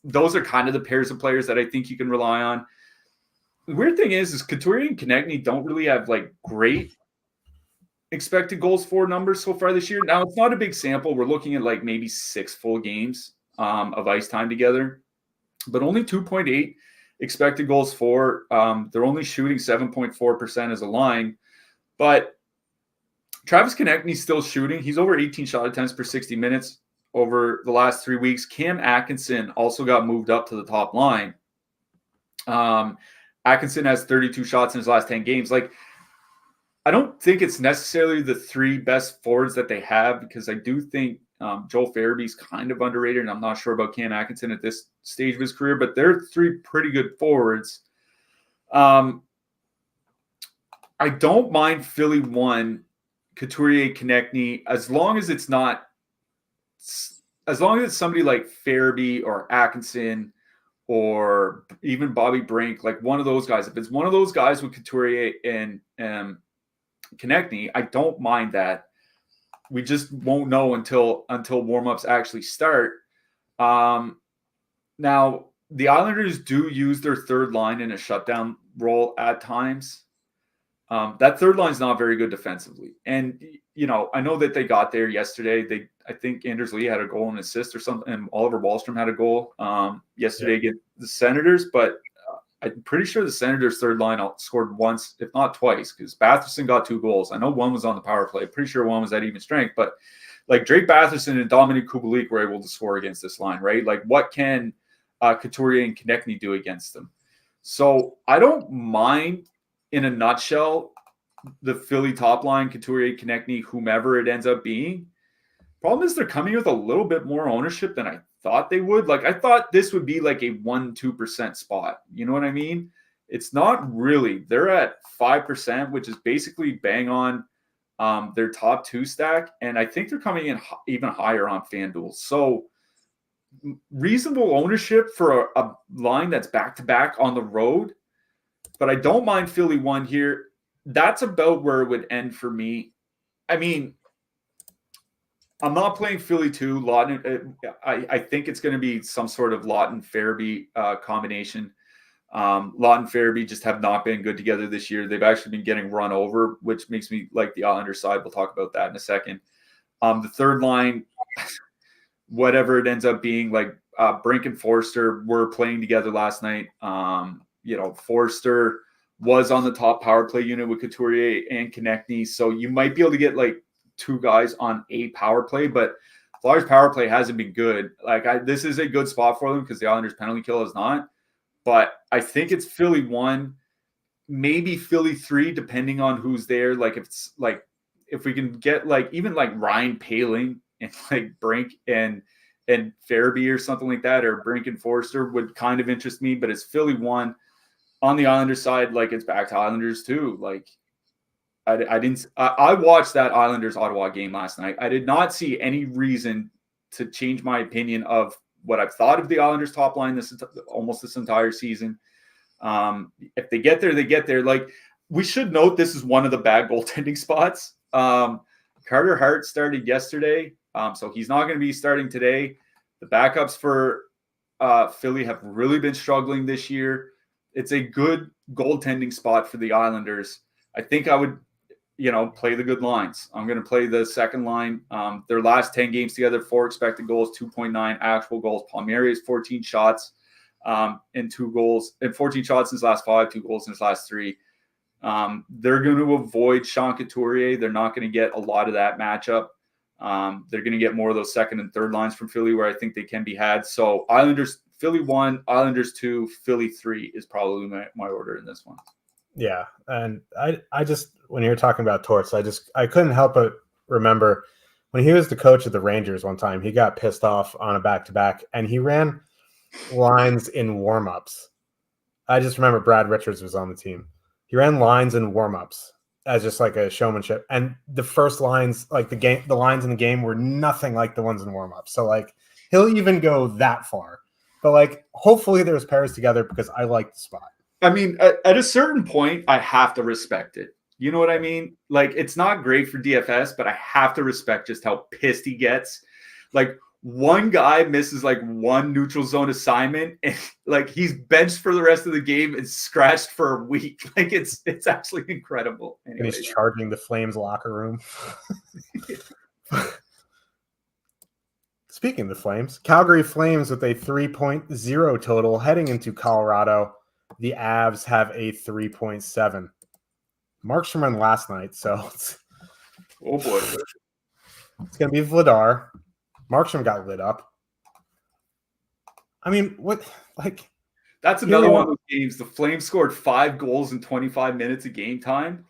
those are kind of the pairs of players that I think you can rely on. The weird thing is Couturier and Konechny don't really have like great expected goals for numbers so far this year. Now, it's not a big sample. We're looking at like maybe 6 full games of ice time together, but only 2.8 expected goals for. They're only shooting 7.4% as a line, but Travis Konechny's still shooting. He's over 18 shot attempts per 60 minutes over the last 3 weeks. Cam Atkinson also got moved up to the top line. Atkinson has 32 shots in his last 10 games. Like, I don't think it's necessarily the 3 best forwards that they have, because I do think Joel Farabee's kind of underrated, and I'm not sure about Cam Atkinson at this stage of his career, but they're 3 pretty good forwards. I don't mind Philly 1, Couturier, Konechny, as long as it's somebody like Farabee or Atkinson or even Bobby Brink, like one of those guys. If it's one of those guys with Couturier and Konechny, I don't mind that. We just won't know until warm-ups actually start. Now, the Islanders do use their third line in a shutdown role at times. That third line is not very good defensively. And, I know that they got there yesterday. I think Anders Lee had a goal and assist or something, and Oliver Wahlstrom had a goal yesterday against the Senators, but I'm pretty sure the Senators' third line scored once, if not twice, because Batherson got 2 goals. I know one was on the power play. Pretty sure one was at even strength. But, like, Drake Batherson and Dominic Kubalik were able to score against this line, right? Like, what can Couturier and Konechny do against them? So I don't mind, in a nutshell, the Philly top line, Couturier, Konechny, whomever it ends up being. Problem is they're coming with a little bit more ownership than I thought they would. Like, I thought this would be like a 1-2% spot. You know what I mean? It's not really. They're at 5%, which is basically bang on their top 2 stack. And I think they're coming in even higher on FanDuel. So reasonable ownership for a line that's back-to-back on the road. But I don't mind Philly 1 here. That's about where it would end for me. I mean, I'm not playing Philly 2. Lawton, I think it's going to be some sort of Lawton-Farabee combination. Lawton and Farabee just have not been good together this year. They've actually been getting run over, which makes me like the Islanders side. We'll talk about that in a second. The third line, whatever it ends up being, like Brink and Forster were playing together last night. Forster was on the top power play unit with Couturier and Konechny, so you might be able to get like 2 guys on a power play, but Flyers power play hasn't been good. Like, this is a good spot for them because the Islanders penalty kill is not. But I think it's Philly 1, maybe Philly 3, depending on who's there. Like, if we can get like even like Ryan Poehling and like Brink and Farabee or something like that, or Brink and Forster would kind of interest me. But it's Philly 1. On the Islanders side, like, it's back to Islanders 2. Like, I watched that Islanders-Ottawa game last night. I did not see any reason to change my opinion of what I've thought of the Islanders top line almost this entire season. If they get there, they get there. Like, we should note this is one of the bad goaltending spots. Carter Hart started yesterday, so he's not going to be starting today. The backups for Philly have really been struggling this year. It's a good goaltending spot for the Islanders. I think I would, play the good lines. I'm going to play the second line. Their last 10 games together, 4 expected goals, 2.9 actual goals. Palmieri has 14 shots and 2 goals, and 14 shots in his last 5, 2 goals in his last 3. They're going to avoid Sean Couturier. They're not going to get a lot of that matchup. They're going to get more of those second and third lines from Philly where I think they can be had. So Philly 1, Islanders 2, Philly 3 is probably my order in this one. Yeah, and I just, when you're talking about Torts, I couldn't help but remember when he was the coach of the Rangers one time, he got pissed off on a back-to-back, and he ran lines in warmups. I just remember Brad Richards was on the team. He ran lines in warmups as just like a showmanship. And the first lines, like the lines in the game were nothing like the ones in warmups. So like he'll even go that far. But like hopefully there's pairs together because I like the spot. I mean, at a certain point, I have to respect it. You know what I mean? Like, it's not great for DFS, but I have to respect just how pissed he gets. Like, one guy misses like one neutral zone assignment, and like he's benched for the rest of the game and scratched for a week. Like, it's actually incredible. Anyways. And he's charging the Flames locker room. Speaking of the Flames, Calgary Flames with a 3.0 total heading into Colorado. The Avs have a 3.7. Markstrom ran last night, so oh boy, it's gonna be Vladar. Markstrom got lit up. I mean, what? Like, that's another one of those games. The Flames scored 5 goals in 25 minutes of game time.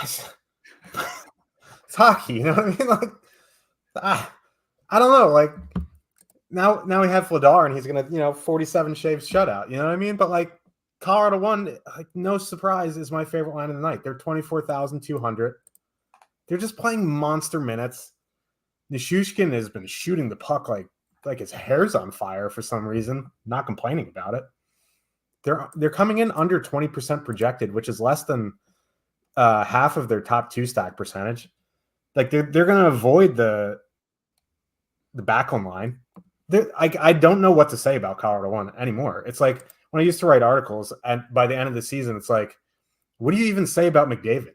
It's hockey, you know what I mean? Like, I don't know. Like, now we have Vladar, and he's gonna, 47 shaves shutout. You know what I mean? But like, Colorado won. Like, no surprise, is my favorite line of the night. They're 24,200. They're just playing monster minutes. Nichushkin has been shooting the puck like his hair's on fire for some reason. Not complaining about it. They're coming in under 20% projected, which is less than half of their top 2 stack percentage. Like they're going to avoid the backhand line. I don't know what to say about Colorado 1 anymore. It's like when I used to write articles, and by the end of the season, it's like, what do you even say about McDavid?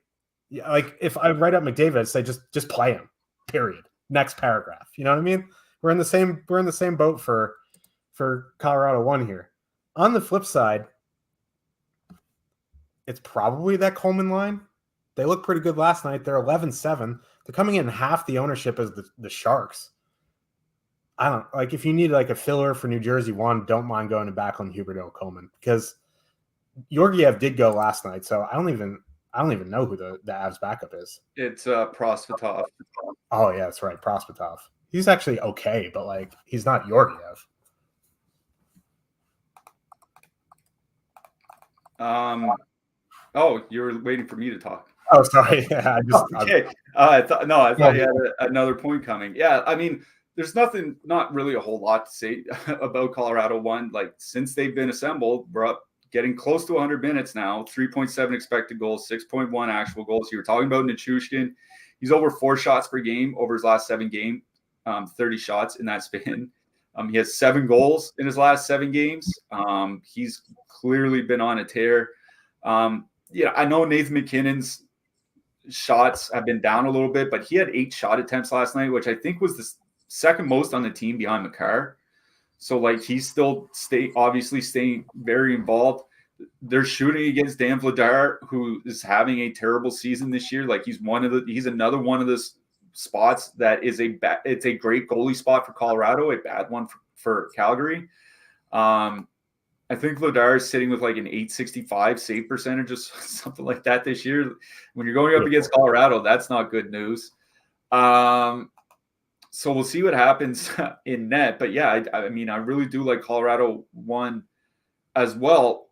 Like if I write up McDavid, I'd say just play him. Period. Next paragraph. You know what I mean? We're in the same boat for Colorado 1 here. On the flip side, it's probably that Coleman line. They looked pretty good last night. They're 11-7. They're coming in half the ownership as the Sharks. I don't like if you need like a filler for New Jersey 1, don't mind going to Backlund, Huberdeau, Coleman, because Georgiev did go last night, so I don't even know who the Avs backup is. It's Prospatov. Oh yeah, that's right, Prospatov. He's actually okay, but like he's not Georgiev. Oh, you were waiting for me to talk. Oh, sorry. Yeah, okay. I thought you had another point coming. Yeah, I mean, there's not really a whole lot to say about Colorado 1. Like since they've been assembled, we're up getting close to 100 minutes now. 3.7 expected goals, 6.1 actual goals. You were talking about Nichushkin. He's over 4 shots per game over his last 7 games, 30 shots in that span. He has 7 goals in his last 7 games. He's clearly been on a tear. I know Nathan McKinnon's shots have been down a little bit, but he had 8 shot attempts last night, which I think was the second most on the team behind Makar. So like he's still obviously staying very involved. They're shooting against Dan Vladar, who is having a terrible season this year. Like he's another one of the spots that is it's a great goalie spot for Colorado, a bad one for Calgary. I think Vladar is sitting with like an 865 save percentage or something like that this year. When you're going up against Colorado, that's not good news. So we'll see what happens in net. But yeah, I mean, I really do like Colorado 1 as well.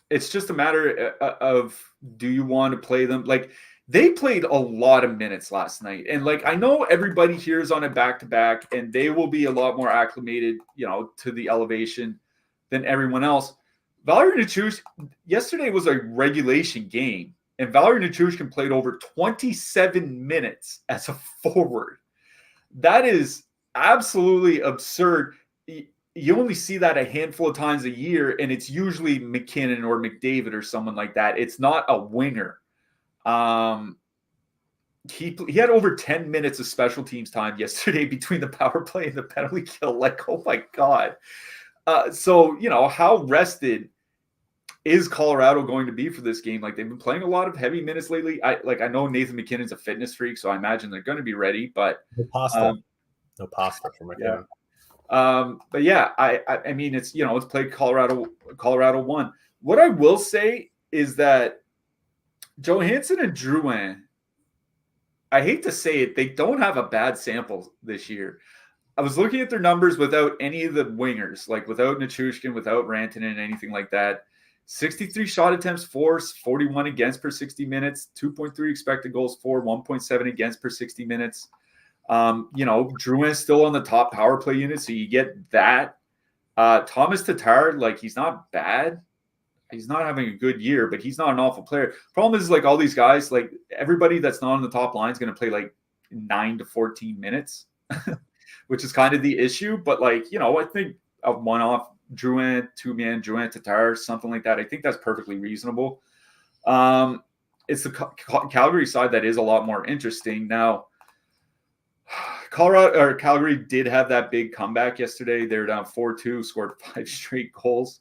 It's just a matter of do you want to play them? Like they played a lot of minutes last night. And like I know everybody here is on a back-to-back and they will be a lot more acclimated, to the elevation than everyone else. Valeri Nichushkin, yesterday was a regulation game, and Valeri Nichushkin played over 27 minutes as a forward. That is absolutely absurd. You only see that a handful of times a year, and it's usually McKinnon or McDavid or someone like that. It's not a winger. He had over 10 minutes of special teams time yesterday between the power play and the penalty kill. Like, oh my God. So, how rested is Colorado going to be for this game? Like they've been playing a lot of heavy minutes lately. I know Nathan McKinnon's a fitness freak, so I imagine they're going to be ready, but no pasta for McKinnon. Yeah. But yeah, I mean, it's played Colorado 1. What I will say is that Johansson and Drouin, I hate to say it, they don't have a bad sample this year. I was looking at their numbers without any of the wingers, like without Nichushkin, without Rantanen, anything like that. 63 shot attempts for, 41 against per 60 minutes, 2.3 expected goals for, 1.7 against per 60 minutes. Drouin is still on the top power play unit, so you get that. Thomas Tatar, like, he's not bad. He's not having a good year, but he's not an awful player. Problem is, like, all these guys, like, everybody that's not on the top line is going to play like 9 to 14 minutes, which is kind of the issue. But, like, I think a one-off Drouin, two-man Drouin Tatar, something like that, I think that's perfectly reasonable. It's the Calgary side that is a lot more interesting. Now, Calgary did have that big comeback yesterday. They were down 4-2, scored 5 straight goals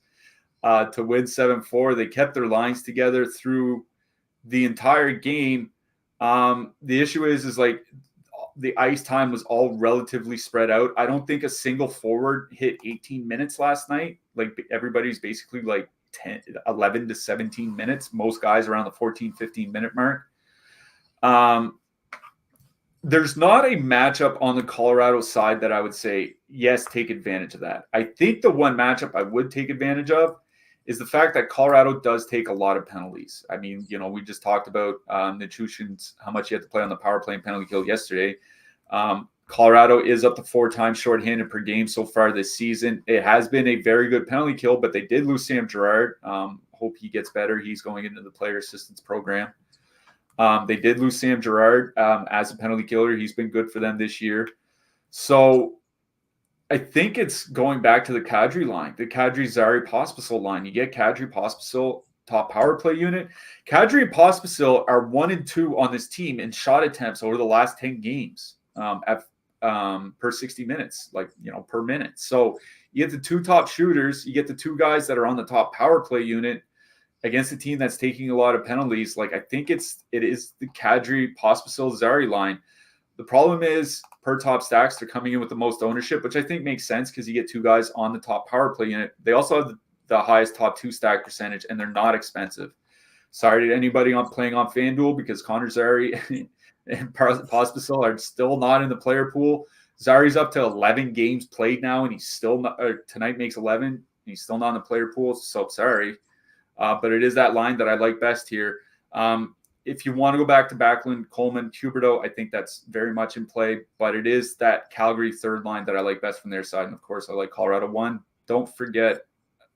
to win 7-4. They kept their lines together through the entire game. The issue is like the ice time was all relatively spread out. I don't think a single forward hit 18 minutes last night. Like, everybody's basically like 11 to 17 minutes. Most guys around the 14, 15 minute mark. There's not a matchup on the Colorado side that I would say, yes, take advantage of that. I think the one matchup I would take advantage of is the fact that Colorado does take a lot of penalties. I mean, we just talked about Nichushkin's, how much he had to play on the power play and penalty kill yesterday. Colorado is up to 4 times shorthanded per game so far this season. It has been a very good penalty kill, but they did lose Sam Girard. Hope he gets better. He's going into the player assistance program. They did lose Sam Girard as a penalty killer. He's been good for them this year. So I think it's going back to the Kadri line, the Kadri-Zary-Pospisil line. You get Kadri-Pospisil, top power play unit. Kadri and Pospisil are 1 and 2 on this team in shot attempts over the last 10 games per 60 minutes, per minute. So you get the 2 top shooters. You get the 2 guys that are on the top power play unit against a team that's taking a lot of penalties. Like, I think it is the Kadri-Pospisil-Zary line. The problem is, per top stacks, they're coming in with the most ownership, which I think makes sense because you get 2 guys on the top power play unit. They also have the highest top 2 stack percentage, and they're not expensive. Sorry to anybody playing on FanDuel, because Connor Zary and Pospisil are still not in the player pool. Zary's up to 11 games played now, and he's still not, tonight makes 11, and he's still not in the player pool, so sorry. But it is that line that I like best here. If you want to go back to Backlund, Coleman, Huberdeau, I think that's very much in play. But it is that Calgary third line that I like best from their side. And, of course, I like Colorado 1. Don't forget,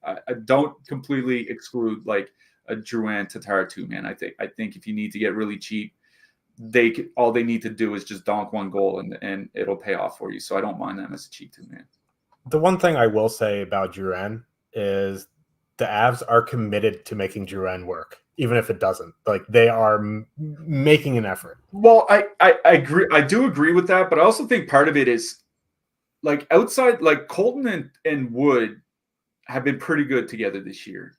I don't completely exclude like a Drouin Tatar 2-man. I think if you need to get really cheap, all they need to do is just donk 1 goal and it'll pay off for you. So I don't mind them as a cheap 2-man. The one thing I will say about Drouin is the Avs are committed to making Drouin work, even if it doesn't. Like, they are making an effort. Well, I agree. I do agree with that, but I also think part of it is like outside, like Colton and Wood have been pretty good together this year.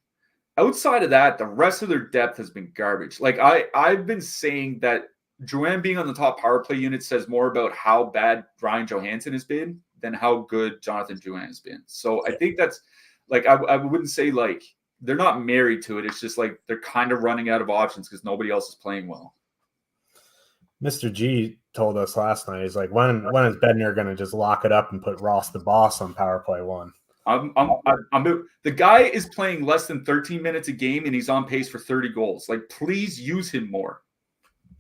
Outside of that, the rest of their depth has been garbage. Like, I've been saying that Drouin being on the top power play unit says more about how bad Ryan Johansson has been than how good Jonathan Drouin has been. So I think that's, like, I wouldn't say like they're not married to it. It's just like they're kind of running out of options because nobody else is playing well. Mr. G told us last night, he's like, when is Bednar going to just lock it up and put Ross the Boss on power play 1? The guy is playing less than 13 minutes a game and he's on pace for 30 goals. Like, please use him more.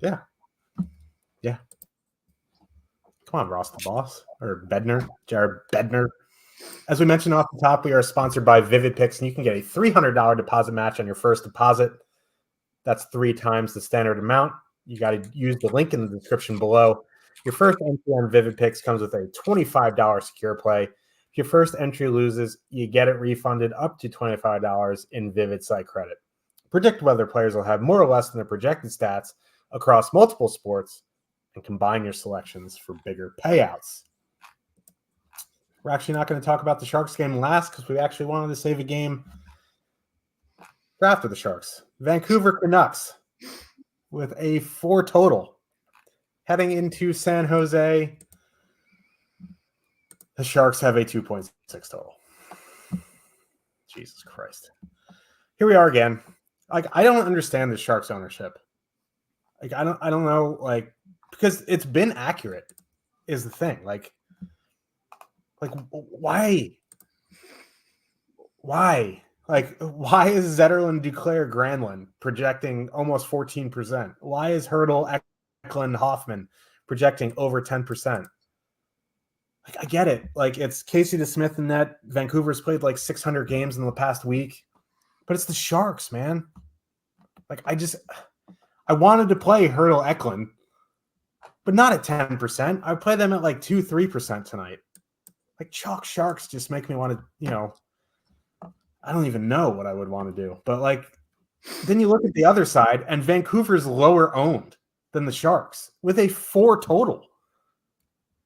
Yeah. Come on, Ross the Boss, or Bednar, Jared Bednar. As we mentioned off the top, we are sponsored by Vivid Picks, and you can get a $300 deposit match on your first deposit. That's 3 times the standard amount. You got to use the link in the description below. Your first entry on Vivid Picks comes with a $25 secure play. If your first entry loses, you get it refunded up to $25 in Vivid site credit. Predict whether players will have more or less than their projected stats across multiple sports, and combine your selections for bigger payouts. We're actually not going to talk about the Sharks game last because we actually wanted to save a game for after the Sharks. Vancouver Canucks with a 4 total. Heading into San Jose, the Sharks have a 2.6 total. Jesus Christ. Here we are again. Like, I don't understand the Sharks ownership. Like, I don't know, like, because it's been accurate is the thing. Like, Like, why? Why? Like, why is Zetterlund, Duclair, Granlund projecting almost 14%? Why is Hurdle, Eklund, Hoffman projecting over 10%? Like, I get it. Like, it's Casey DeSmith in net. Vancouver's played like 600 games in the past week, but it's the Sharks, man. Like, I wanted to play Hurdle, Eklund, but not at 10%. I play them at like 2-3% tonight. Like, chalk Sharks just make me want to, I don't even know what I would want to do. But like, then you look at the other side, and Vancouver's lower owned than the Sharks with a 4 total.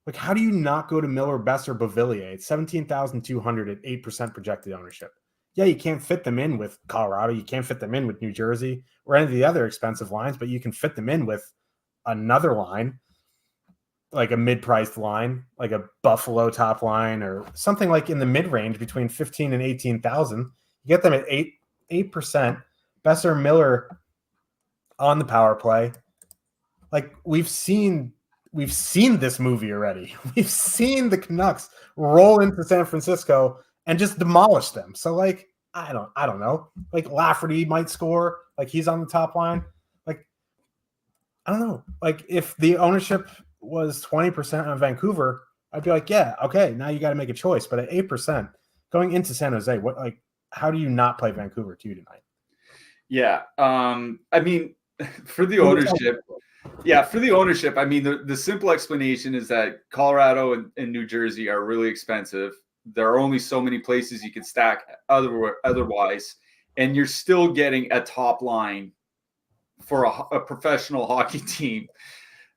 Like, how do you not go to Miller, Besser, Beauvillier? It's 17,200 at 8% projected ownership. Yeah, you can't fit them in with Colorado. You can't fit them in with New Jersey or any of the other expensive lines, but you can fit them in with another line, like a mid-priced line, like a Buffalo top line or something like in the mid-range between 15 and 18,000. You get them at 8%. Besser, Miller on the power play. Like, we've seen this movie already. We've seen the Canucks roll into San Francisco and just demolish them. So like, I don't know. Like, Lafferty might score. Like, he's on the top line. Like, I don't know. Like, if the ownership was 20% on Vancouver, I'd be like, yeah, okay, now you got to make a choice. But at 8% going into San Jose, how do you not play Vancouver 2 tonight? Yeah. I mean, for the ownership, I mean, the simple explanation is that Colorado and New Jersey are really expensive. There are only so many places you can stack otherwise, and you're still getting a top line for a professional hockey team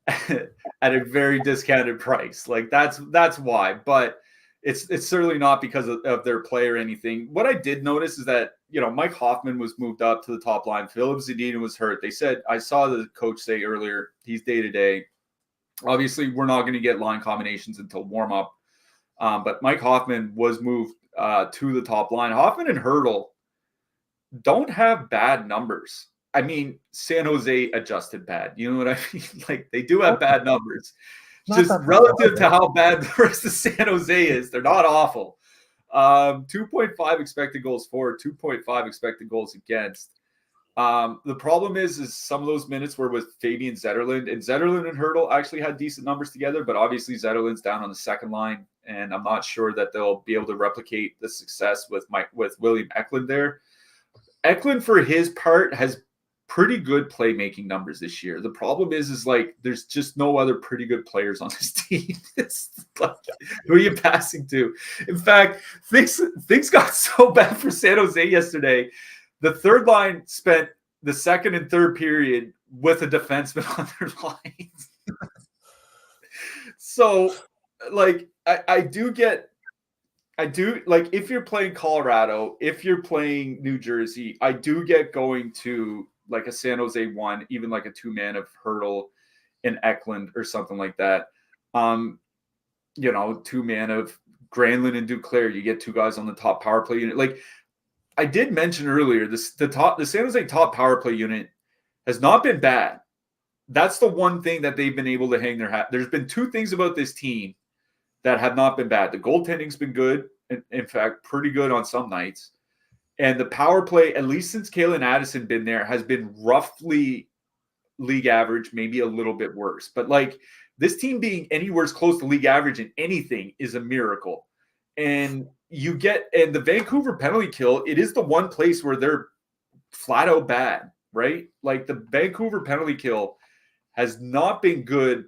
at a very discounted price. Like, that's why. But it's certainly not because of their play or anything. What I did notice is that, Mike Hoffman was moved up to the top line. Philip Zadina was hurt. They said, I saw the coach say earlier, he's day-to-day. Obviously, we're not going to get line combinations until warm-up. But Mike Hoffman was moved to the top line. Hoffman and Hurdle don't have bad numbers. I mean, San Jose adjusted bad. You know what I mean? Like, they do have bad numbers. Just relative to how bad the rest of San Jose is, they're not awful. 2.5 expected goals for, 2.5 expected goals against. The problem is some of those minutes were with Fabian Zetterlund, and Zetterlund and Hurdle actually had decent numbers together, but obviously Zetterlund's down on the second line, and I'm not sure that they'll be able to replicate the success with William Eklund there. Eklund, for his part, has pretty good playmaking numbers this year. The problem is like, there's just no other pretty good players on this team. It's like, who are you passing to? In fact, things got so bad for San Jose yesterday. The third line spent the second and third period with a defenseman on their lines. So, like, I do like, if you're playing Colorado, if you're playing New Jersey, I do get going to like a San Jose one, even like a 2-man of Hurdle and Eklund or something like that. 2-man of Granlund and Duclair. You get 2 guys on the top power play unit. Like I did mention earlier, the San Jose top power play unit has not been bad. That's the one thing that they've been able to hang their hat. There's been 2 things about this team that have not been bad. The goaltending's been good. In fact, pretty good on some nights. And the power play, at least since Kalen Addison been there, has been roughly league average, maybe a little bit worse. But like, this team being anywhere close to league average in anything is a miracle. And the Vancouver penalty kill, it is the one place where they're flat out bad, right? Like, the Vancouver penalty kill has not been good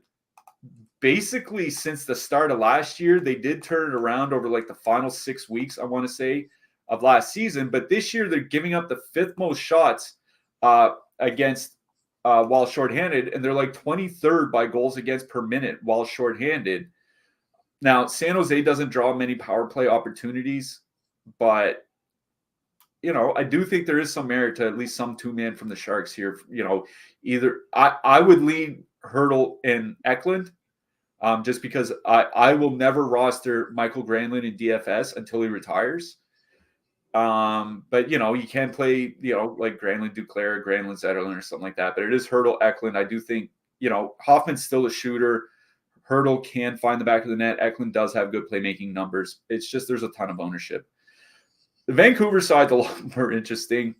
basically since the start of last year. They did turn it around over like the final 6 weeks, I want to say, of last season, but this year they're giving up the 5th most shots against while shorthanded, and they're like 23rd by goals against per minute while shorthanded. Now, San Jose doesn't draw many power play opportunities, but I do think there is some merit to at least some 2-man from the Sharks here. Either I would lean Hurdle and Eklund, just because I will never roster Michael Granlund in DFS until he retires. But you can play, like Granlund, Duclair, Granlund, Zetterlund, or something like that. But it is Hurdle, Eklund. I do think, Hoffman's still a shooter. Hurdle can find the back of the net. Eklund does have good playmaking numbers. It's just there's a ton of ownership. The Vancouver side's a lot more interesting.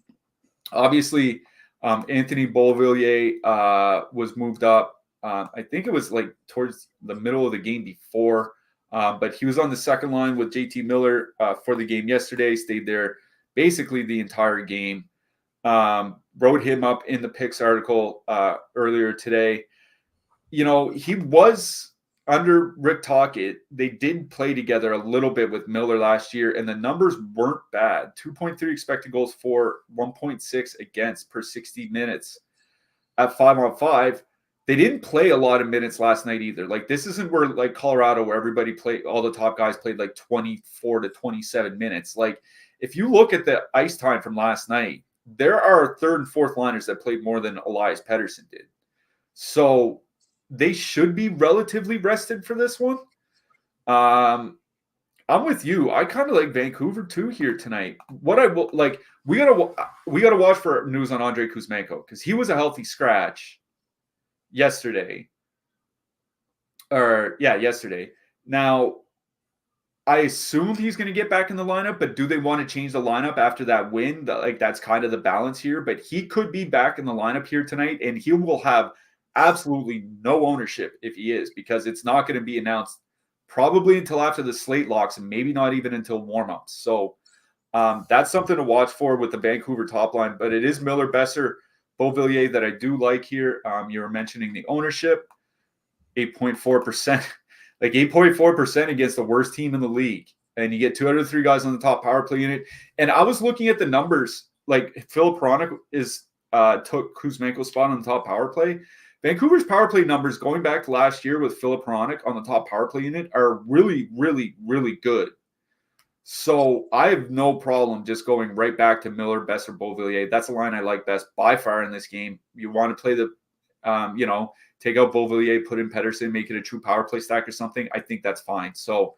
Obviously, Anthony Beauvillier was moved up. I think it was like towards the middle of the game before, but he was on the second line with JT Miller for the game yesterday, stayed there basically the entire game. Wrote him up in the picks article earlier today. You know, he was under Rick Tocchet. They did play together a little bit with Miller last year, and the numbers weren't bad. 2.3 expected goals for, 1.6 against per 60 minutes at 5-on-5. They didn't play a lot of minutes last night either. Like, this isn't where, like, Colorado, where everybody played, all the top guys played like 24 to 27 minutes. Like, if you look at the ice time from last night, there are third and fourth liners that played more than Elias Pettersson did. So they should be relatively rested for this one. I'm with you. I kind of like Vancouver too here tonight. What I will like, we gotta watch for news on Andrei Kuzmenko, because he was a healthy scratch yesterday. Yesterday. Now, I assume he's going to get back in the lineup, but do they want to change the lineup after that win? That's kind of the balance here. But he could be back in the lineup here tonight, and he will have absolutely no ownership if he is, because it's not going to be announced probably until after the slate locks, and maybe not even until warmups. So that's something to watch for with the Vancouver top line. But it is Miller, Besser, Beauvillier that I do like here. You were mentioning the ownership, 8.4%. Like 8.4% against the worst team in the league. And you get 2 out of 3 guys on the top power play unit. And I was looking at the numbers. Like, Philip Hronik took Kuzmenko's spot on the top power play. Vancouver's power play numbers going back to last year with Philip Hronik on the top power play unit are really, really, really good. So I have no problem just going right back to Miller, Besser, Beauvillier. That's the line I like best by far in this game. You want to play the, take out Beauvillier, put in Pettersson, make it a true power play stack or something, I think that's fine. So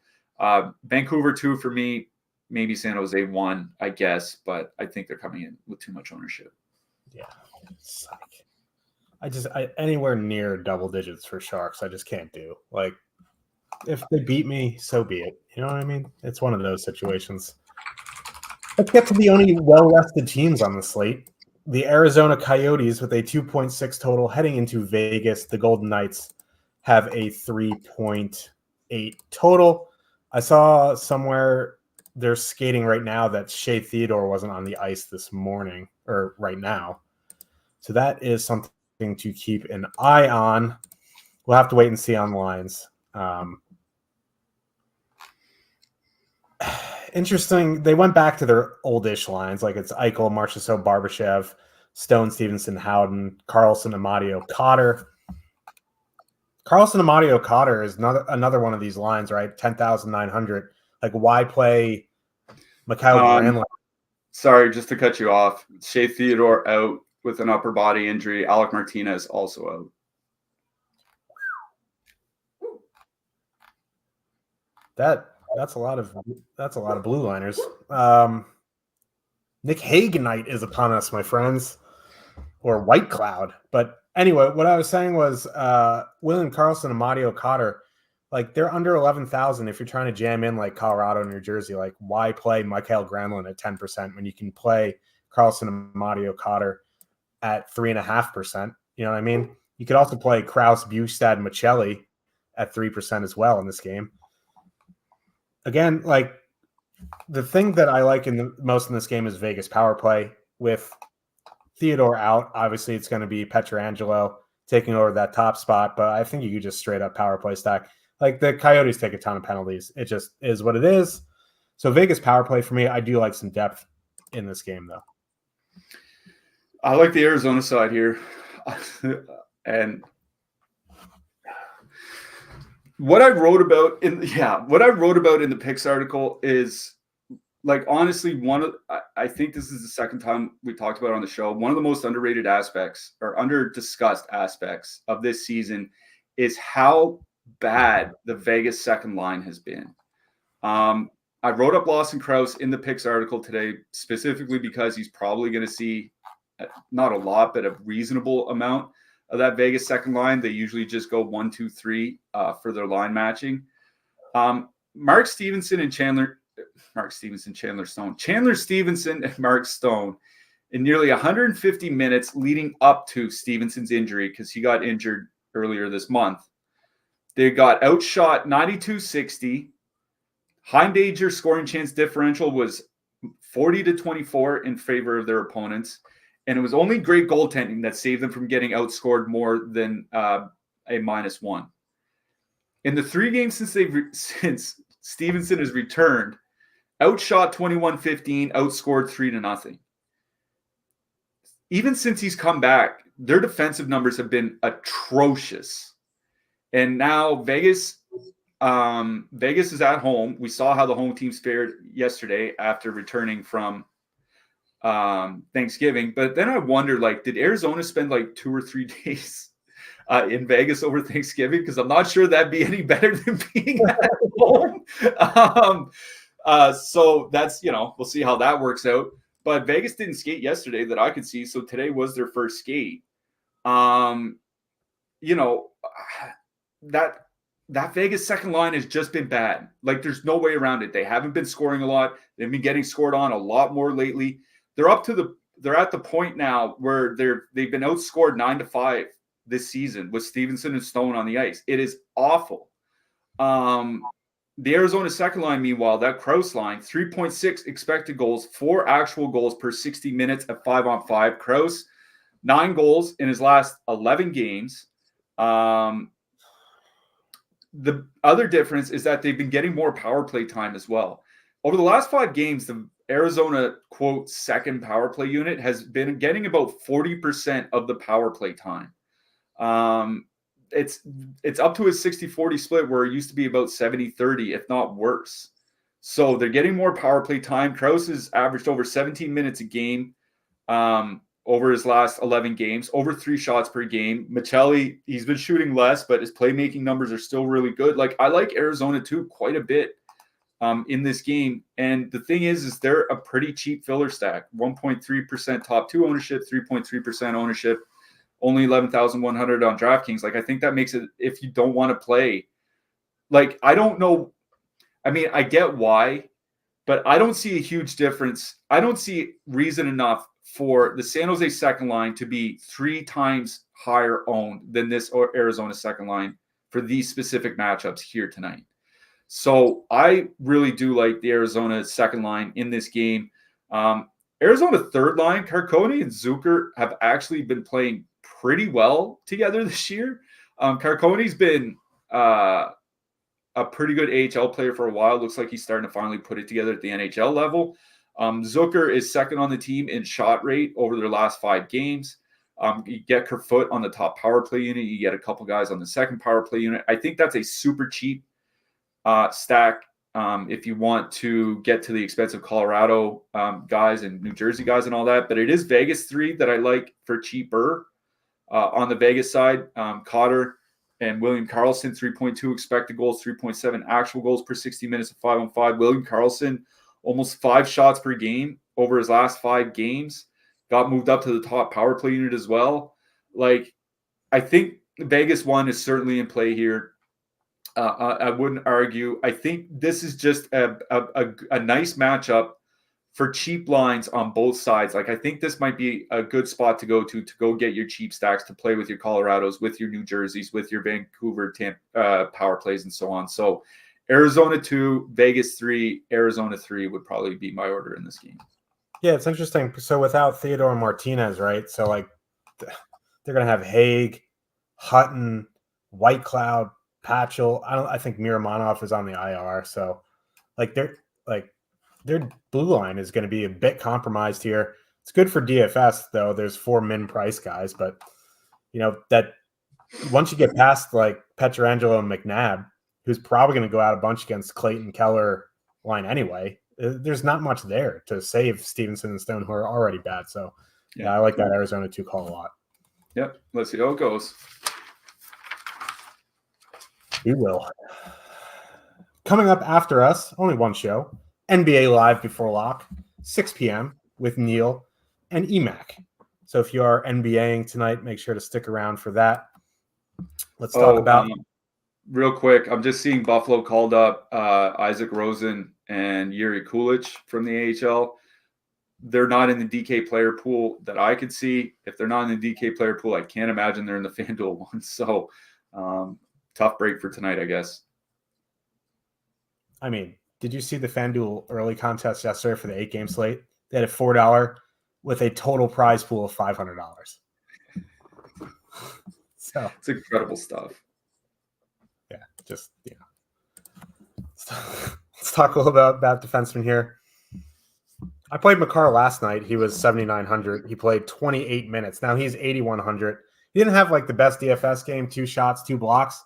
Vancouver 2 for me, maybe San Jose 1, I guess, but I think they're coming in with too much ownership. Yeah. It's like, anywhere near double digits for Sharks, I just can't do. Like, if they beat me, so be it. You know what I mean? It's one of those situations. Let's get to the only well-rested teams on the slate. The Arizona Coyotes with a 2.6 total heading into Vegas. The Golden Knights have a 3.8 total. I saw somewhere they're skating right now that Shea Theodore wasn't on the ice this morning or right now. So that is something to keep an eye on. We'll have to wait and see on the lines. Interesting. They went back to their oldish lines, like it's Eichel, Marchessault, Barbashev, Stone, Stevenson, Howden, Carlson, Amadio, Cotter. Carlson, Amadio, Cotter is another one of these lines, right? 10,900. Like, why play Mikhail Granlund? Sorry, just to cut you off. Shea Theodore out with an upper body injury. Alec Martinez also out. That's a lot of blue liners. Nick Hagenite is upon us, my friends, or White Cloud. But anyway, what I was saying was William Karlsson and Amadio Cotter, like, they're under 11,000. If you're trying to jam in like Colorado, New Jersey, like, why play Mikhail Granlund at 10% when you can play Karlsson and Amadio Cotter at 3.5%? You know what I mean? You could also play Krause, Bustad, Michelli at 3% as well in this game. Again, like, the thing that I like most in this game is Vegas power play. With Theodore out, obviously it's going to be Pietrangelo taking over that top spot, but I think you could just straight up power play stack. Like, the Coyotes take a ton of penalties. It just is what it is. So Vegas power play for me, I do like some depth in this game, though. I like the Arizona side here. And what I wrote about in the picks article is, like, honestly, I think this is the second time we talked about it on the show. One of the most underrated aspects or under discussed aspects of this season is how bad the Vegas second line has been. I wrote up Lawson Krause in the picks article today, specifically because he's probably going to see not a lot, but a reasonable amount of that Vegas second line. They usually just go 1, 2, 3 for their line matching. Chandler Stevenson and Mark Stone in nearly 150 minutes leading up to Stevenson's injury, because he got injured earlier this month. They got outshot 92-60. High danger scoring chance differential was 40-24 in favor of their opponents. And it was only great goaltending that saved them from getting outscored more than a -1. In the 3 games since Stevenson has returned, outshot 21-15, outscored 3-0. Even since he's come back, their defensive numbers have been atrocious. And now Vegas is at home. We saw how the home team fared yesterday after returning from Thanksgiving. But then I wonder, did Arizona spend 2 or 3 days in Vegas over Thanksgiving? Because I'm not sure that'd be any better than being at home. So that's, we'll see how that works out. But Vegas didn't skate yesterday that I could see, so today was their first skate. That Vegas second line has just been bad. There's no way around it. They haven't been scoring a lot. They've been getting scored on a lot more lately. They're at the point now where they've been outscored 9-5 this season with Stevenson and Stone on the ice. It is awful. The Arizona second line, meanwhile, that Krause line, 3.6 expected goals, 4 actual goals per 60 minutes at 5-on-5. Krause, 9 goals in his last 11 games. The other difference is that they've been getting more power play time as well. Over the last 5 games, the Arizona, quote, second power play unit has been getting about 40% of the power play time. It's up to a 60-40 split, where it used to be about 70-30, if not worse. So they're getting more power play time. Krause has averaged over 17 minutes a game over his last 11 games, over 3 shots per game. Michelli, he's been shooting less, but his playmaking numbers are still really good. I like Arizona too quite a bit in this game. And the thing is they're a pretty cheap filler stack. 1.3% top 2 ownership, 3.3% ownership. Only 11,100 on DraftKings. I think that makes it, if you don't want to play, I don't know. I mean, I get why, but I don't see a huge difference. I don't see reason enough for the San Jose second line to be 3 times higher owned than this Arizona second line for these specific matchups here tonight. So I really do like the Arizona second line in this game. Arizona third line, Carcone and Zucker have actually been playing pretty well together this year. Carcone's been a pretty good AHL player for a while. Looks like he's starting to finally put it together at the NHL level. Zucker is second on the team in shot rate over their last 5 games. You get Kerfoot on the top power play unit. You get a couple guys on the second power play unit. I think that's a super cheap stack if you want to get to the expensive Colorado guys and New Jersey guys and all that. But it is Vegas 3 that I like for cheaper. On the Vegas side, Cotter and William Karlsson, 3.2 expected goals, 3.7 actual goals per 60 minutes of 5-on-5. William Karlsson, almost 5 shots per game over his last 5 games. Got moved up to the top power play unit as well. I think the Vegas one is certainly in play here. I wouldn't argue. I think this is just a nice matchup for cheap lines on both sides. I think this might be a good spot to go get your cheap stacks, to play with your Colorados, with your New Jerseys, with your Vancouver power plays and so on. So Arizona 2, Vegas 3, Arizona 3 would probably be my order in this game. Yeah, it's interesting. So without Theodore Martinez, right? So they're going to have Haig, Hutton, Whitecloud, Patchell. I think Miramonov is on the IR. So their blue line is going to be a bit compromised here. It's good for DFS though. There's 4 min price guys, but that once you get past Pietrangelo and McNabb, who's probably going to go out a bunch against Clayton Keller line anyway, there's not much there to save Stevenson and Stone, who are already bad. So yeah, I like that Arizona 2 call a lot. Yep. Let's see how it goes. We will. Coming up after us, only one show. NBA Live Before Lock, 6 p.m. with Neil and EMAC. So if you are NBAing tonight, make sure to stick around for that. Let's talk about real quick. I'm just seeing Buffalo called up Isaac Rosen and Yuri Kulich from the AHL. They're not in the DK player pool that I could see. If they're not in the DK player pool, I can't imagine they're in the FanDuel one. So tough break for tonight, I guess. I mean, did you see the FanDuel early contest yesterday for the 8-game slate? They had a $4 with a total prize pool of $500. So it's incredible stuff. Yeah, just let's talk a little bit about defensemen here. I played Makar last night. He was 7,900. He played 28 minutes. Now he's 8,100. He didn't have like the best DFS game, 2 shots, 2 blocks.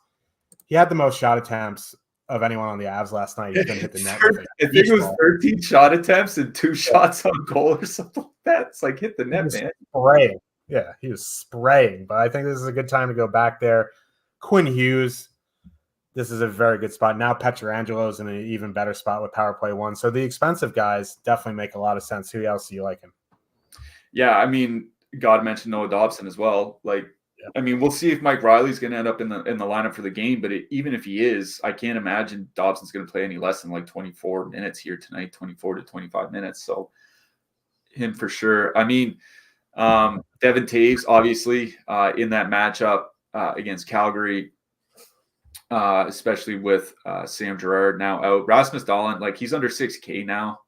He had the most shot attempts of anyone on the Avs last night. He couldn't hit the net. I think it was 13 shot attempts and 2 shots on goal or something like that. It's like hit the net, man. Spraying. Yeah, he was spraying. But I think this is a good time to go back there. Quinn Hughes. This is a very good spot. Now Petrangelo's in an even better spot with power play 1. So the expensive guys definitely make a lot of sense. Who else do you like him? Yeah, I mean, God mentioned Noah Dobson as well. Like, yeah. I mean, we'll see if Mike Riley's going to end up in the lineup for the game. But even if he is, I can't imagine Dobson's going to play any less than like 24 minutes here tonight, 24 to 25 minutes. So him for sure. I mean, Devin Taves, obviously, in that matchup against Calgary, especially with Sam Girard now out. Rasmus Dahlin, like he's under 6K now.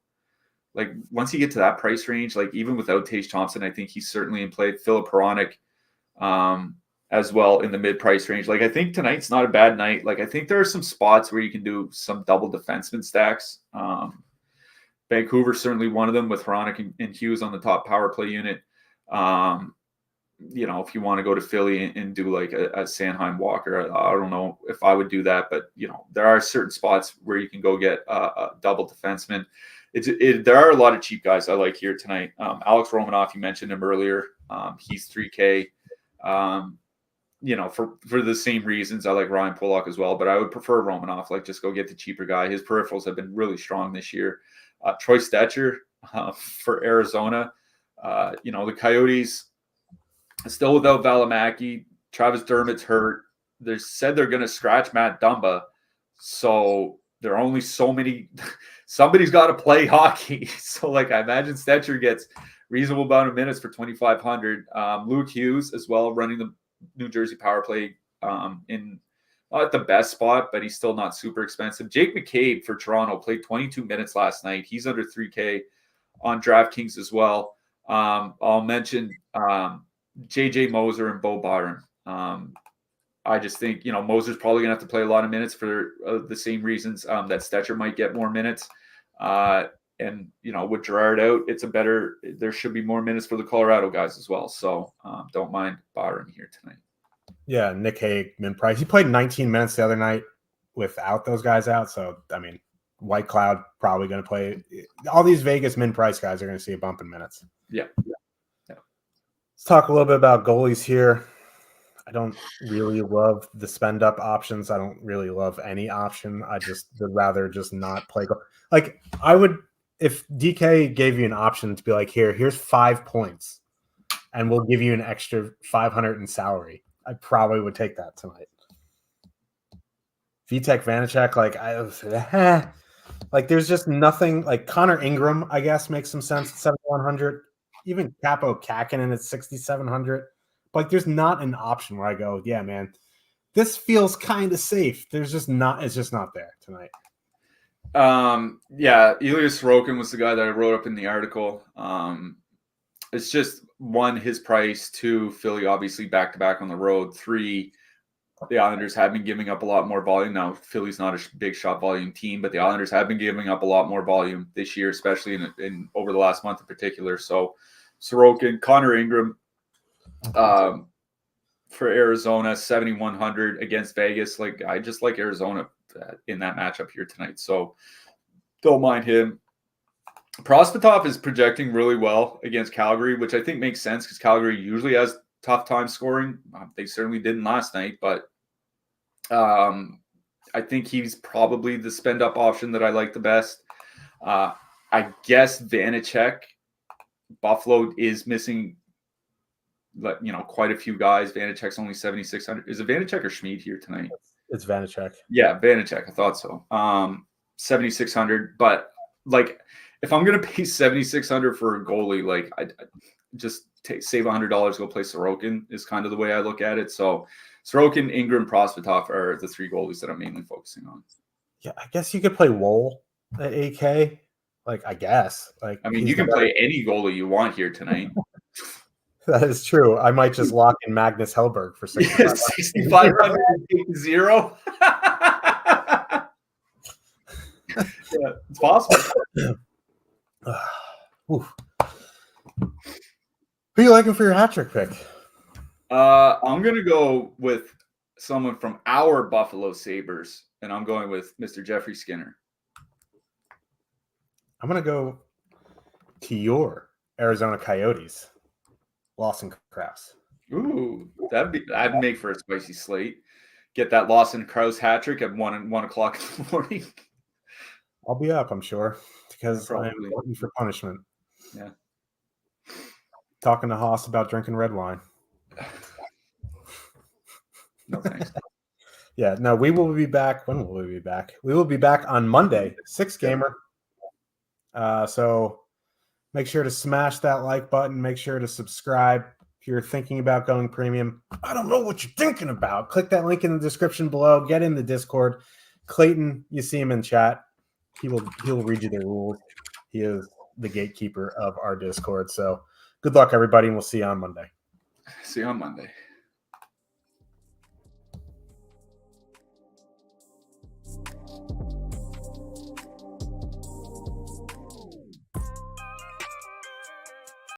Like once you get to that price range, like even without Tage Thompson, I think he's certainly in play. Philip Hronik as well in the mid-price range. Like I think tonight's not a bad night. Like I think there are some spots where you can do some double defenseman stacks. Vancouver certainly one of them with Hronik and Hughes on the top power play unit. If you want to go to Philly and do like a Sanheim Walker, I don't know if I would do that, but there are certain spots where you can go get a double defenseman. There are a lot of cheap guys I like here tonight. Alex Romanoff, you mentioned him earlier. He's 3K. For the same reasons, I like Ryan Pulock as well, but I would prefer Romanoff. Like just go get the cheaper guy. His peripherals have been really strong this year. Troy Stetcher for Arizona. The Coyotes. Still without Valimaki. Travis Dermott's hurt. They said they're going to scratch Matt Dumba. So there are only so many. Somebody's got to play hockey. So, I imagine Stetcher gets reasonable amount of minutes for 2,500. Luke Hughes as well, running the New Jersey power play in not at the best spot, but he's still not super expensive. Jake McCabe for Toronto played 22 minutes last night. He's under 3K on DraftKings as well. I'll mention JJ Moser and Bo Byron. I just think, Moser's probably going to have to play a lot of minutes for the same reasons that Stetcher might get more minutes. With Girard out, there should be more minutes for the Colorado guys as well. So don't mind Byron here tonight. Yeah, Nick Hague, min price. He played 19 minutes the other night without those guys out. So, I mean, White Cloud probably going to play. All these Vegas min price guys are going to see a bump in minutes. Yeah. Let's talk a little bit about goalies here. I don't really love the spend up options. I don't really love any option. I just would rather just not play. Like I would, if DK gave you an option to be like, here's 5 points and we'll give you an extra 500 in salary, I probably would take that tonight. Vitek Vanacek, there's just nothing. Like Connor Ingram, I guess makes some sense at 7,100. Even Capo Kakinen at 6,700. But there's not an option where I go, yeah, man, this feels kind of safe. It's just not there tonight. Elias Sorokin was the guy that I wrote up in the article. It's just 1, his price, 2, Philly obviously back-to-back on the road, 3, the Islanders have been giving up a lot more volume. Now, Philly's not a big shot volume team, but the Islanders have been giving up a lot more volume this year, especially in over the last month in particular. So Sorokin, Connor Ingram for Arizona, 7,100 against Vegas. I just like Arizona in that matchup here tonight. So don't mind him. Prospatov is projecting really well against Calgary, which I think makes sense because Calgary usually has tough time scoring. They certainly didn't last night, but I think he's probably the spend up option that I like the best. I guess Vanacek, Buffalo is missing quite a few guys. Vanacek's only 7,600. Is it Vanacek or Schmid here tonight? It's Vanacek. Yeah, Vanacek. I thought so. 7,600. But like, if I'm gonna pay 7,600 for a goalie, like I just save $100, go play Sorokin is kind of the way I look at it. So Sorokin, Ingram, Prosvetov are the three goalies that I'm mainly focusing on. Yeah, I guess you could play Woll at 8K. Like, I guess. Like, I mean, you can play any goalie you want here tonight. That is true. I might just lock in Magnus Hellberg for 6,500 0. Yeah, it's possible. Who are you liking for your hat trick pick? I'm going to go with someone from our Buffalo Sabres, and I'm going with Mr. Jeffrey Skinner. I'm going to go to your Arizona Coyotes, Lawson Krause. Ooh, that'd make for a spicy slate. Get that Lawson Krause hat trick at 1 o'clock in the morning. I'll be up, I'm sure, because I'm looking for punishment. Yeah. Talking to Haas about drinking red wine. No thanks. Yeah, no, we will be back. When will we be back? We will be back on Monday, 6-gamer. So make sure to smash that like button. Make sure to subscribe. If you're thinking about going premium, I don't know what you're thinking about. Click that link in the description below. Get in the Discord. Clayton, you see him in chat. He'll read you the rules. He is the gatekeeper of our Discord. So good luck, everybody, and we'll see you on Monday. See you on Monday.